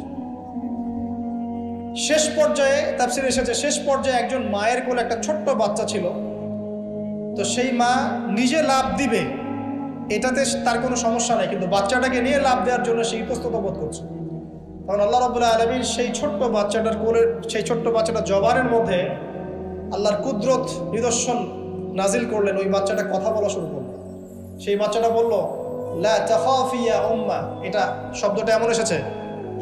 শেষ পর্যায়ে তাফসীরে এসেছে, শেষ পর্যায়ে একজন মায়ের কোলে একটা ছোট্ট বাচ্চা ছিল। তো সেই মা নিজে লাফ দিবে এটাতে তার কোনো সমস্যা নেই, কিন্তু বাচ্চাটাকে নিয়ে লাফ দেওয়ার জন্য সে ইতস্তত বোধ করছে। তখন আল্লাহ রাব্বুল আলামিন সেই ছোট্ট বাচ্চাটার কোলে, সেই ছোট্ট বাচ্চাটার জবানের মধ্যে আল্লাহর কুদরত নিদর্শন নাজিল করলেন। ওই বাচ্চাটা কথা বলা শুরু করলো। সেই বাচ্চাটা বলল, লা তাখাফি ইয়া উম্মা। এটা শব্দটা এমন এসেছে,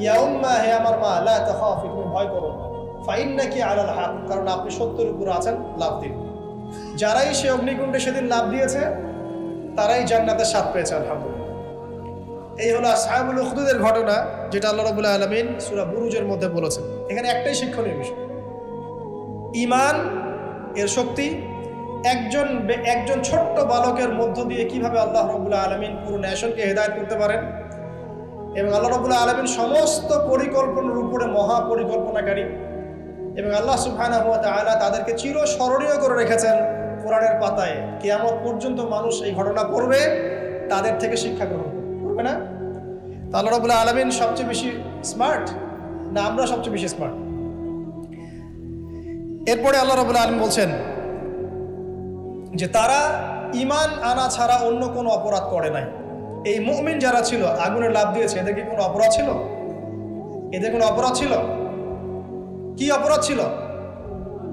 ইয়া উম্মা, হে আমার মা, লা তাখাফি, তুমি ভয় করো না, ফাইন্নাকি আলাল হক, কারণ আপনি সত্যের উপর আছেন, লাভ দিন। যারাই সে অগ্নিকুণ্ডে সেদিন লাভ দিয়েছে তারাই জান্নাতের স্বাদ পেয়েছে, আলহামদুলিল্লাহ। এই হলো আসহাবুল উখদুদের ঘটনা, যেটা আল্লাহ রাব্বুল আলামিন সূরা বুরুজের মধ্যে বলেছেন। এখানে একটাই শিক্ষণীয় বিষয়, ঈমান এর শক্তি একজন ছোট্ট বালকের মধ্য দিয়ে কিভাবে আল্লাহ রাব্বুল আলামিন পুরো নেশনকে হেদায়েত করতে পারেন, এবং আল্লাহ রাব্বুল আলামিন সমস্ত পরিকল্পনার উপরে মহা পরিকল্পনাকারী, এবং আল্লাহ সুবহানাহু ওয়া তাআলা তাদেরকে চিরস্মরণীয় করে রেখেছেন কোরআনের পাতায়। কিয়ামত পর্যন্ত মানুষ এই ঘটনা পড়বে, তাদের থেকে শিক্ষা গ্রহণ করবে না? তা আল্লাহ রাব্বুল আলামিন সবচেয়ে বেশি স্মার্ট না আমরা সবচেয়ে বেশি স্মার্ট? এরপরে আল্লাহ রাব্বুল আলামিন বলছেন যে তারা ঈমান আনা ছাড়া অন্য কোনো অপরাধ করে নাই। এই মুমিন যারা ছিল আগুনে লাফ দিয়েছে, এদের কি কোনো অপরাধ ছিল? এদের কোনো অপরাধ ছিল? কি অপরাধ ছিল?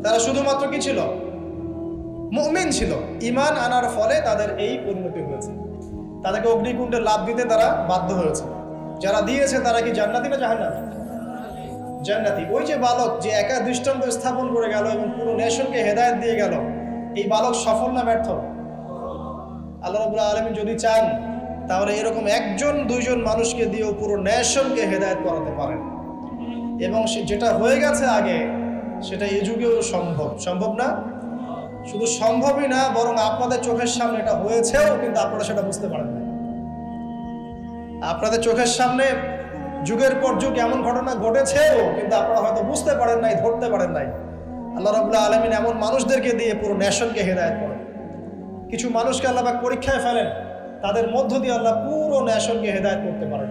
তারা শুধুমাত্র কি ছিল? মুমিন ছিল। ঈমান আনার ফলে তাদের এই পরিণতি হয়েছে, তাদেরকে অগ্নিকুণ্ডে লাফ দিতে তারা বাধ্য হয়েছে। যারা দিয়েছে তারা কি জান্নাতি না জাহান্নামী? জান্নাতি। ওই যে বালক যে একা দৃষ্টান্ত স্থাপন করে গেল এবং পুরো নেশনকে হেদায়েত দিয়ে গেল, এই বালক সফল না ব্যর্থ? আল্লাহ রাব্বুল আলামিন যদি চান তাহলে এরকম একজন দুইজন মানুষকে দিয়েও পুরো নেশনকে হেদায়েত করাতে পারেন, এবং যেটা হয়ে গেছে আগে সেটা এই যুগেও সম্ভব। সম্ভব না? শুধু সম্ভবই না, বরং আপনাদের চোখের সামনে এটা হয়েছেও, কিন্তু আপনারা সেটা বুঝতে পারেন না। আপনাদের চোখের সামনে যুগের পর যুগ এমন ঘটনা ঘটেছেও, কিন্তু আপনারা হয়তো বুঝতে পারেন নাই, ধরতে পারেন নাই। আল্লাহ রাব্বুল আলামিন এমন মানুষদেরকে দিয়ে পুরো নেশনকে হেদায়েত করেন। কিছু মানুষকে আল্লাহ পাক পরীক্ষায় ফেলেন, তাদের মধ্য দিয়ে আল্লাহ পুরো নেশনকে হেদায়েত করতে পারেন।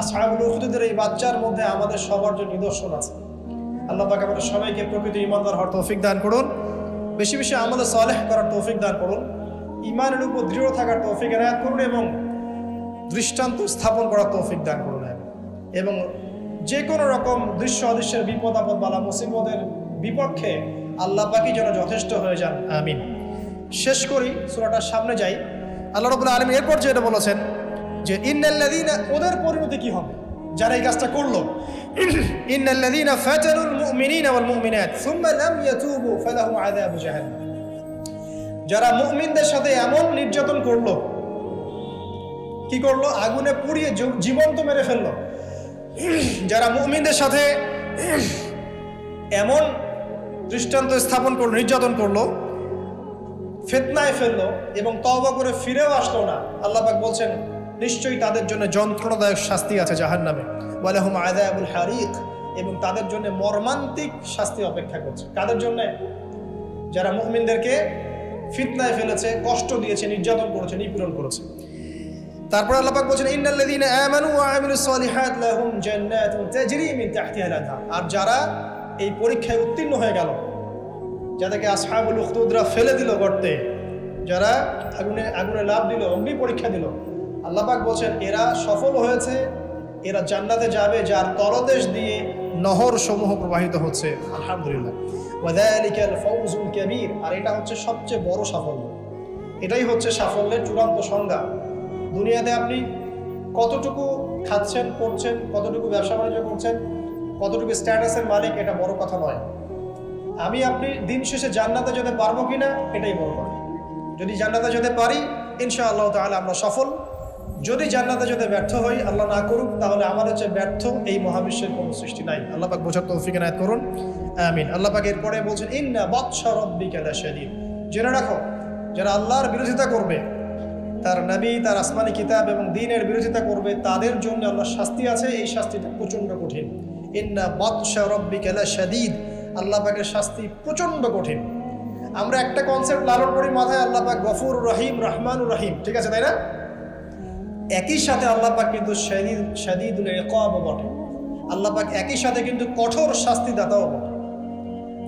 আসহাবুল উখদুদের এই বাচ্চার মধ্যে আমাদের সবার জন্য নিদর্শন আছে। আল্লাহ পাক আমাদের সবাইকে প্রকৃত ঈমানদার হওয়ার তৌফিক দান করুন, বেশি বেশি আমলে সালেহ করার তৌফিক দান করুন, ঈমানের উপর দৃঢ় থাকার তৌফিক এনায়েত করুন, এবং দৃষ্টান্ত স্থাপন করার তৌফিক দান করুন, এবং যে কোনো রকম দৃশ্য অদৃশ্যের বিপদ আপদ বালা মুসিবতের বিপক্ষে আল্লাহ পাকই যেন যথেষ্ট হয়ে যান, আমিন। শেষ করি, সূরাটার সামনে যাই। আল্লাহ রাব্বুল আলামিন এরপর যেটা বলেছেন যে ইন্নাল্লাযীনা, ওদের পরিণতি কি হবে যারা এই কাজটা করলো। ইন্নাল্লাযীনা ফাতানুল মুমিনিনা ওয়াল মুমিনাত সুম্মা লাম ইয়াতুবু ফালাহুম আযাবু জাহান্নাম। যারা মুমিনদের সাথে এমন নির্যাতন করলো, কি করলো? আগুনে পুড়িয়ে জীবন্ত মেরে ফেললো। যারা মুমিনদের সাথে এমন দৃষ্টান্ত স্থাপন করলো, নির্যাতন করলো, ফিতনায় ফেললো এবং তওবা করে ফিরেও আসলো না, আল্লাহ পাক বলছেন নিশ্চয়ই তাদের জন্য যন্ত্রণাদায়ক শাস্তি আছে জাহান্নামে। ওয়ালাহুম আযাবুল হারিক, এবং তাদের জন্য মর্মান্তিক শাস্তি অপেক্ষা করছে। কাদের জন্য? যারা মুমিনদেরকে ফিতনায় ফেলেছে, কষ্ট দিয়েছে, নির্যাতন করেছে, নিপীড়ন করেছে। তারপর আল্লাহ পাক বলেছেন ইন্নাল্লাযীনা আমানু ওয়া আমিলুস সালিহাত লাহুম জান্নাতুন তাজরি মিন তাহতিহাল আনহার। আর যারা এই পরীক্ষায় উত্তীর্ণ হয়ে গেল, যাদেরকে আসহাবুল উখদুদরা ফেলে দিল গর্তে, যারা আগুনে লাফ দিল, অগ্নি পরীক্ষা দিল, আল্লাহ পাক বলছেন এরা সফল হয়েছে, এরা জান্নাতে যাবে যার তলদেশ দিয়ে নহর সমূহ প্রবাহিত হচ্ছে, আলহামদুলিল্লাহ। ওয়া যালিকাল ফাওজুল কাবীর, আর এটা হচ্ছে সবচেয়ে বড় সাফল্য। এটাই হচ্ছে সাফল্যের চূড়ান্ত সংজ্ঞা। দুনিয়াতে আপনি কতটুকু খাচ্ছেন, পড়ছেন, কতটুকু ব্যবসা বাণিজ্য করছেন, কতটুকু স্ট্যাটাসের মালিক, এটা বড় কথা নয়। আপনি দিন শেষে জান্নাতে যেতে পারবো কিনা, এটাই বড় কথা। যদি জান্নাতে যেতে পারি ইনশাআল্লাহ তাআলা আমরা সফল, যদি জান্নাতে যেতে ব্যর্থ হই, আল্লাহ না করুক, তাহলে আমার হচ্ছে ব্যর্থ এই মহাবিশ্বের কোনো সৃষ্টি নাই। আল্লাহ পাক বোঝার তৌফিক এনায়েত করুন, আমিন। আল্লাহ পাক এরপরে বলছেন ইন্না বাতশা রাব্বিকা লাশাদীদ। জেনে রাখো, যারা আল্লাহর বিরোধিতা করবে, তার নবী, তার আসমানি কিতাব এবং দ্বীনের বিরোধিতা করবে, তাদের জন্য আল্লাহর শাস্তি আছে। এই শাস্তিটা প্রচণ্ড কঠিন। ইন্না বাতশা রাব্বিকা লাশাদীদ, আল্লাহ পাকের শাস্তি প্রচণ্ড কঠিন। আমরা একটা কনসেপ্ট লালন করি মাথায়, আল্লাহ পাক গফুর রহিম, রহমানুর রহিম, ঠিক আছে, তাই না? একই সাথে আল্লাহ পাক কিন্তু শাদীদুল ইকাবও বটে। আল্লাহ পাক একই সাথে কিন্তু কঠোর শাস্তিদাতাও বটে।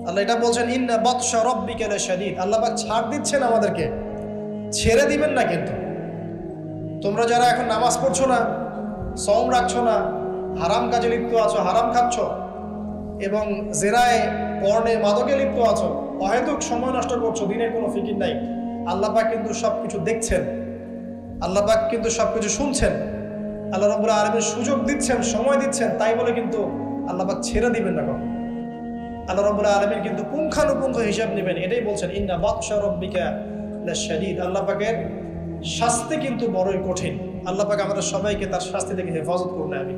আল্লাহ এটা বলছেন ইন্না বাতশা রাব্বিকা লাশাদীদ। আল্লাহ পাক ছাড় দিচ্ছেন আমাদেরকে, ছেড়ে দিবেন না। কিন্তু তোমরা যারা এখন নামাজ পড়ছো না, সওম রাখছো না, হারাম কাজে লিপ্ত আছো, হারাম খাচ্ছ এবং জেনায়, পর্নে, মাদকে লিপ্ত আছো, অহেতুক সময় নষ্ট করছো, দিনের কোনো ফিকির নাই, আল্লাহ পাক কিন্তু সবকিছু দেখছেন, আল্লাহ পাক কিন্তু সবকিছু শুনছেন। আল্লাহ রাব্বুল আলামিন সুযোগ দিচ্ছেন, সময় দিচ্ছেন, তাই বলে কিন্তু আল্লাহ পাক ছেড়ে দিবেন না কখনো। আল্লাহ রাব্বুল আলামিন কিন্তু পুঙ্খানুপুঙ্খ হিসাব নেবেন। এটাই বলছেন ইন্না বাতশা রাব্বিকা লাশাদীদ। আল্লাহ পাকের শাস্তি কিন্তু বড়ই কঠিন। আল্লাহ পাক আমাদের সবাইকে তার শাস্তি থেকে হেফাজত করুন, আমিন।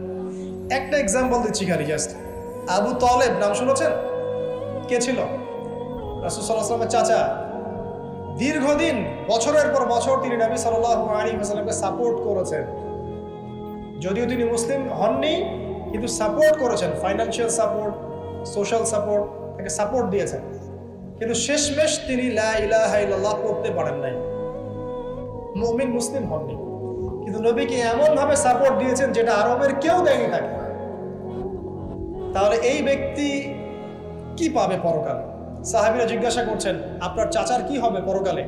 একটা এক্সাম্পল দিচ্ছি খালি, জাস্ট। আবু তালেব নাম শুনেছেন? কে ছিল? রাসূল সাল্লাল্লাহু আলাইহি ওয়াসাল্লামের চাচা। দীর্ঘদিন, বছরের পর বছর তিনি নবী সাল্লাল্লাহু আলাইহি ওয়াসাল্লামকে সাপোর্ট করেছেন। যদিও তিনি মুসলিম হননি, কিন্তু সাপোর্ট করেছেন, ফাইন্যান্সিয়াল সাপোর্ট, সোশ্যাল সাপোর্ট, তাকে সাপোর্ট দিয়েছেন। কিন্তু শেষমেশ তিনি লা ইলাহা ইল্লাল্লাহ পড়তে পারেন নাই, মুমিন মুসলিম হননি। কিন্তু নবীকে এমনভাবে সাপোর্ট দিয়েছেন যেটা আরবের কেউ দেয়নি তাকে। তাহলে এই ব্যক্তি কি পাবে পরকালে? সাহাবীরা জিজ্ঞাসা করছেন, আপনার চাচার কি হবে পরকালে?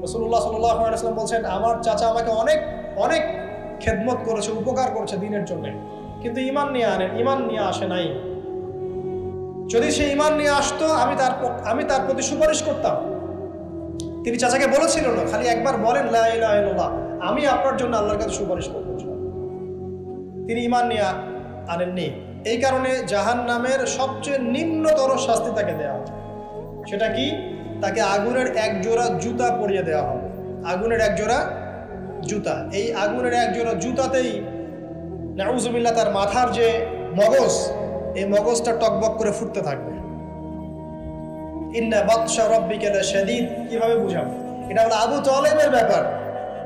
রাসূলুল্লাহ সাল্লাল্লাহু আলাইহি ওয়াসাল্লাম বলছেন, আমার চাচা আমাকে অনেক অনেক খেদমত করেছে, উপকার করেছে দ্বীনের জন্য, কিন্তু ঈমান নিয়ে আসে নাই। যদি সে ঈমান নিয়ে আসতো, আমি তার প্রতি সুপারিশ করতাম। তিনি চাচাকে বলেছিল না, খালি একবার বলেন লা ইলাহা ইল্লাল্লাহ, আমি আপনার জন্য আল্লাহর কাছে সুপারিশ করব। তিনি ঈমান নিয়ে আনেননি। এই কারণে জাহান্নামের সবচেয়ে নিম্নতর শাস্তি তাকে দেওয়া হবে। সেটা কি? তাকে আগুনের এক জোড়া জুতা পরিয়ে দেওয়া হবে। আগুনের এক জোড়া জুতা। এই আগুনের এক জোড়া জুতাতেই নাউজুবিল্লাহ তার মাথার যে মগজ, এই মগজটা টকবক করে ফুটতে থাকবে। ইন্না বাতশা রাব্বিকা লাশাদীদ কিভাবে বুঝাবো? এটা হলো আবু তালেবের ব্যাপার।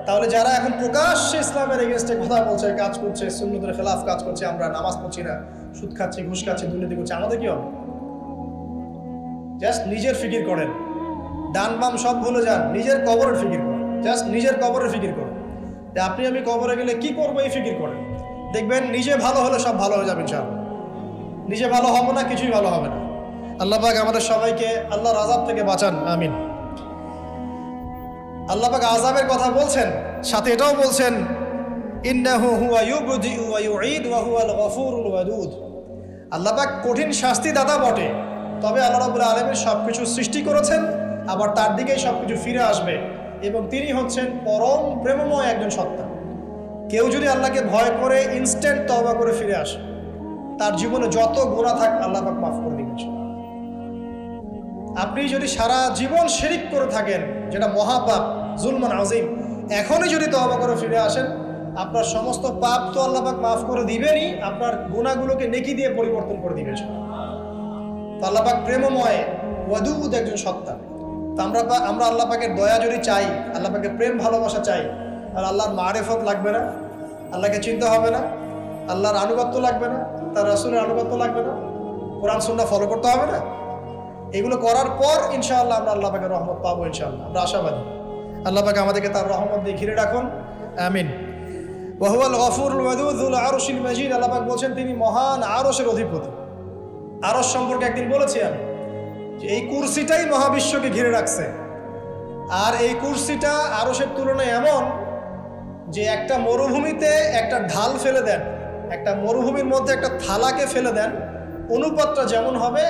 তাহলে যারা এখন প্রকাশ্যে ইসলামের এগেইনস্টে কথা বলছে, কাজ করছে, সুন্নতের খেলাফ কাজ করছে, আমরা নামাজ পড়ছি না, সুদ খাচ্ছি, ঘুষ খাচ্ছি, দুর্নীতি করছি, আমাদের কি হবে? জাস্ট নিজের ফিকির করেন, ডান বাম সব ভুলে যান, নিজের কবরের ফিকির করেন। জাস্ট নিজের কবরের ফিকির করেন যে আপনি আমি কবরে গেলে কি করবো, এই ফিকির করেন। দেখবেন নিজে ভালো হলে সব ভালো হয়ে যাবে ইনশাআল্লাহ। নিজে ভালো হবো না, কিছুই ভালো হবে না। আল্লাহ পাক আমাদের সবাইকে আল্লাহর আযাব থেকে বাঁচান, আমিন। আল্লাহ পাক আযাবের কথা বলছেন, সাথে এটাও বলছেন ইন্নাহু হুয়া ইউবদিউ ওয়া ইউঈদ ওয়া হুয়াল গফুরুল ওয়াদুদ। আল্লাহ পাক কঠিন শাস্তিদাতা বটে, তবে আল্লাহ রাব্বুল আলামিন সবকিছু সৃষ্টি করেছেন, আবার তার দিকেই সবকিছু ফিরে আসবে, এবং তিনি হচ্ছেন পরম প্রেমময় একজন সত্তা। কেউ যদি আল্লাহকে ভয় করে ইনস্ট্যান্ট তওবা করে ফিরে আসে, তার জীবনে যত গুনাহ থাক আল্লাহ পাক মাফ করে দিবেন। আপনি যদি সারা জীবন শিরিক করে থাকেন, যেটা মহাপাপ, জুলমান আযীম, এখনই যদি তওবা করে ফিরে আসেন, আপনার সমস্ত পাপ তো আল্লাহ পাক মাফ করে দিবেনই, আপনার গুনাহগুলোকে নেকি দিয়ে পরিবর্তন করে দিবেন। তো আল্লাহ পাক প্রেমময়, ওয়াদুদ একজন সত্তা। তো আমরা আল্লাহ পাকের দয়া যদি চাই, আল্লাহ পাকের প্রেম ভালোবাসা চাই, আর আল্লাহর মারিফত লাগবে না, আল্লাহকে চিনতে হবে না, আল্লাহর আনুগত্য লাগবে না, তার রাসূলের আনুগত্য লাগবে না, কোরআন সুন্নাহ ফলো করতে হবে না। এগুলো করার পর ইনশাআল্লাহ আমরা আল্লাহ পাকের রহমত পাবো, ইনশাআল্লাহ আমরা আশাবাদী। আল্লাহ পাক আমাদেরকে তার রহমত দিয়ে ঘিরে রাখুন, আমিন। ওয়া হুয়াল গফুরুল ওয়াদুদ যুল আরশিল মাজিদ। আল্লাহ পাক বলেন তিনি মহান আরশের অধিপতি। আরশ সম্পর্কে একদিন বলেছি আমি যে এই কুরসিটাই মহাবিশ্বকে ঘিরে রাখছে, আর এই কুরসিটা আরশের তুলনায় এমন যে একটা মরুভূমিতে একটা ঢাল ফেলে দেন, একটা মরুভূমির মধ্যে একটা থালাকে ফেলে দেন, অনুপাতটা যেমন হবে,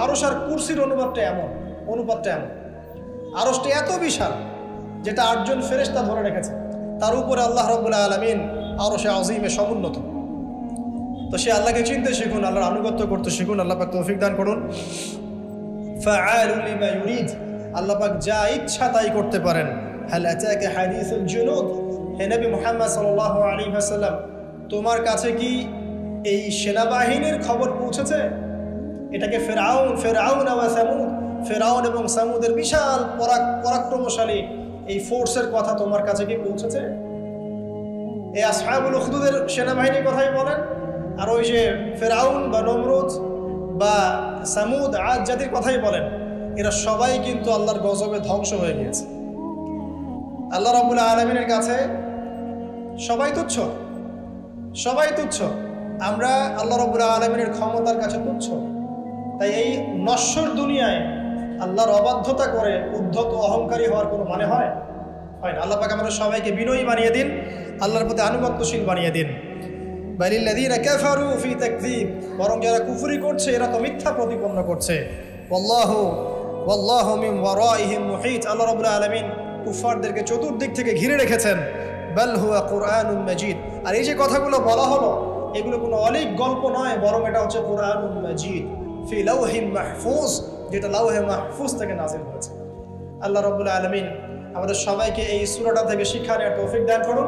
আরশ আর কুরসির অনুপাতটা এমন। আরশটা এত বিশাল যেটা 8 জন ফেরেশতা ধরে রেখেছে, তার উপরে আল্লাহ রাব্বুল আলামিন আরশে আযীমে সমুন্নত। তো সে আল্লাহকে চিনতে শিখুন, আল্লাহর আনুগত্য করতে শিখুন। আল্লাহ পাক তৌফিক দান করুন। ফাআলু লিমা ইউরিদ, আল্লাহ পাক যা ইচ্ছা তাই করতে পারেন। হাল আতাকা হাদিসুল জুনুদ, হে নবী মুহাম্মদ সাল্লাল্লাহু আলাইহি ওয়াসাল্লাম, তোমার কাছে কি এই সেনাবাহিনীর খবর পৌঁছেছে? এটাকে ফেরাউন এবং সামুদের বিশাল পরাক্রমশালী এই ফোর্সের কথা তোমার কাছে কি পৌঁছেছে? এই আসহাবুল উখদুদের সেনাবাহিনীর কথাই বলেন, আর ওই যে ফেরাউন বা নমরুদ বা সামুদ আদ জাতির কথাই বলেন, এরা সবাই কিন্তু আল্লাহর গজবে ধ্বংস হয়ে গিয়েছে। আল্লাহ রাব্বুল আলামিনের কাছে সবাই তুচ্ছ, সবাই তুচ্ছ। আমরা আল্লাহ রাব্বুল আলামিনের ক্ষমতার কাছে তুচ্ছ। তাই এই নশ্বর দুনিয়ায় আল্লাহর অবাধ্যতা করে উদ্ধত অহংকারী হওয়ার কোনো মানে হয় না। আল্লাহ পাক আমাদের সবাইকে বিনয়ী বানিয়ে দিন, আল্লাহর প্রতি আনুগত্যশীল বানিয়ে দিন। বালিল্লাযীনা কাফারু ফি তাকযীব, বরং যারা কুফরি করছে এরা তো মিথ্যা প্রতিপন্ন করছে। ওয়াল্লাহু মিন ওয়ারাইহিম মুহীত, আল্লাহ রাব্বুল আলামিন কুফারদেরকে চতুর্দিক থেকে ঘিরে রেখেছেন। বাল হুয়া কুরআনুন মাজিদ, আর এই যে কথাগুলো বলা হলো এগুলো কোনো অলীক গল্প নয়, বরং এটা হচ্ছে কুরআনুন মাজিদ ফি লাওহিন মাহফুজ, যেটা লাওহে মাহফুজ থেকে নাযিল হয়েছে। আল্লাহ রাব্বুল আলামিন আমাদের সবাইকে এই সূরাটা থেকে শিক্ষা নেওয়ার তৌফিক দান করুন।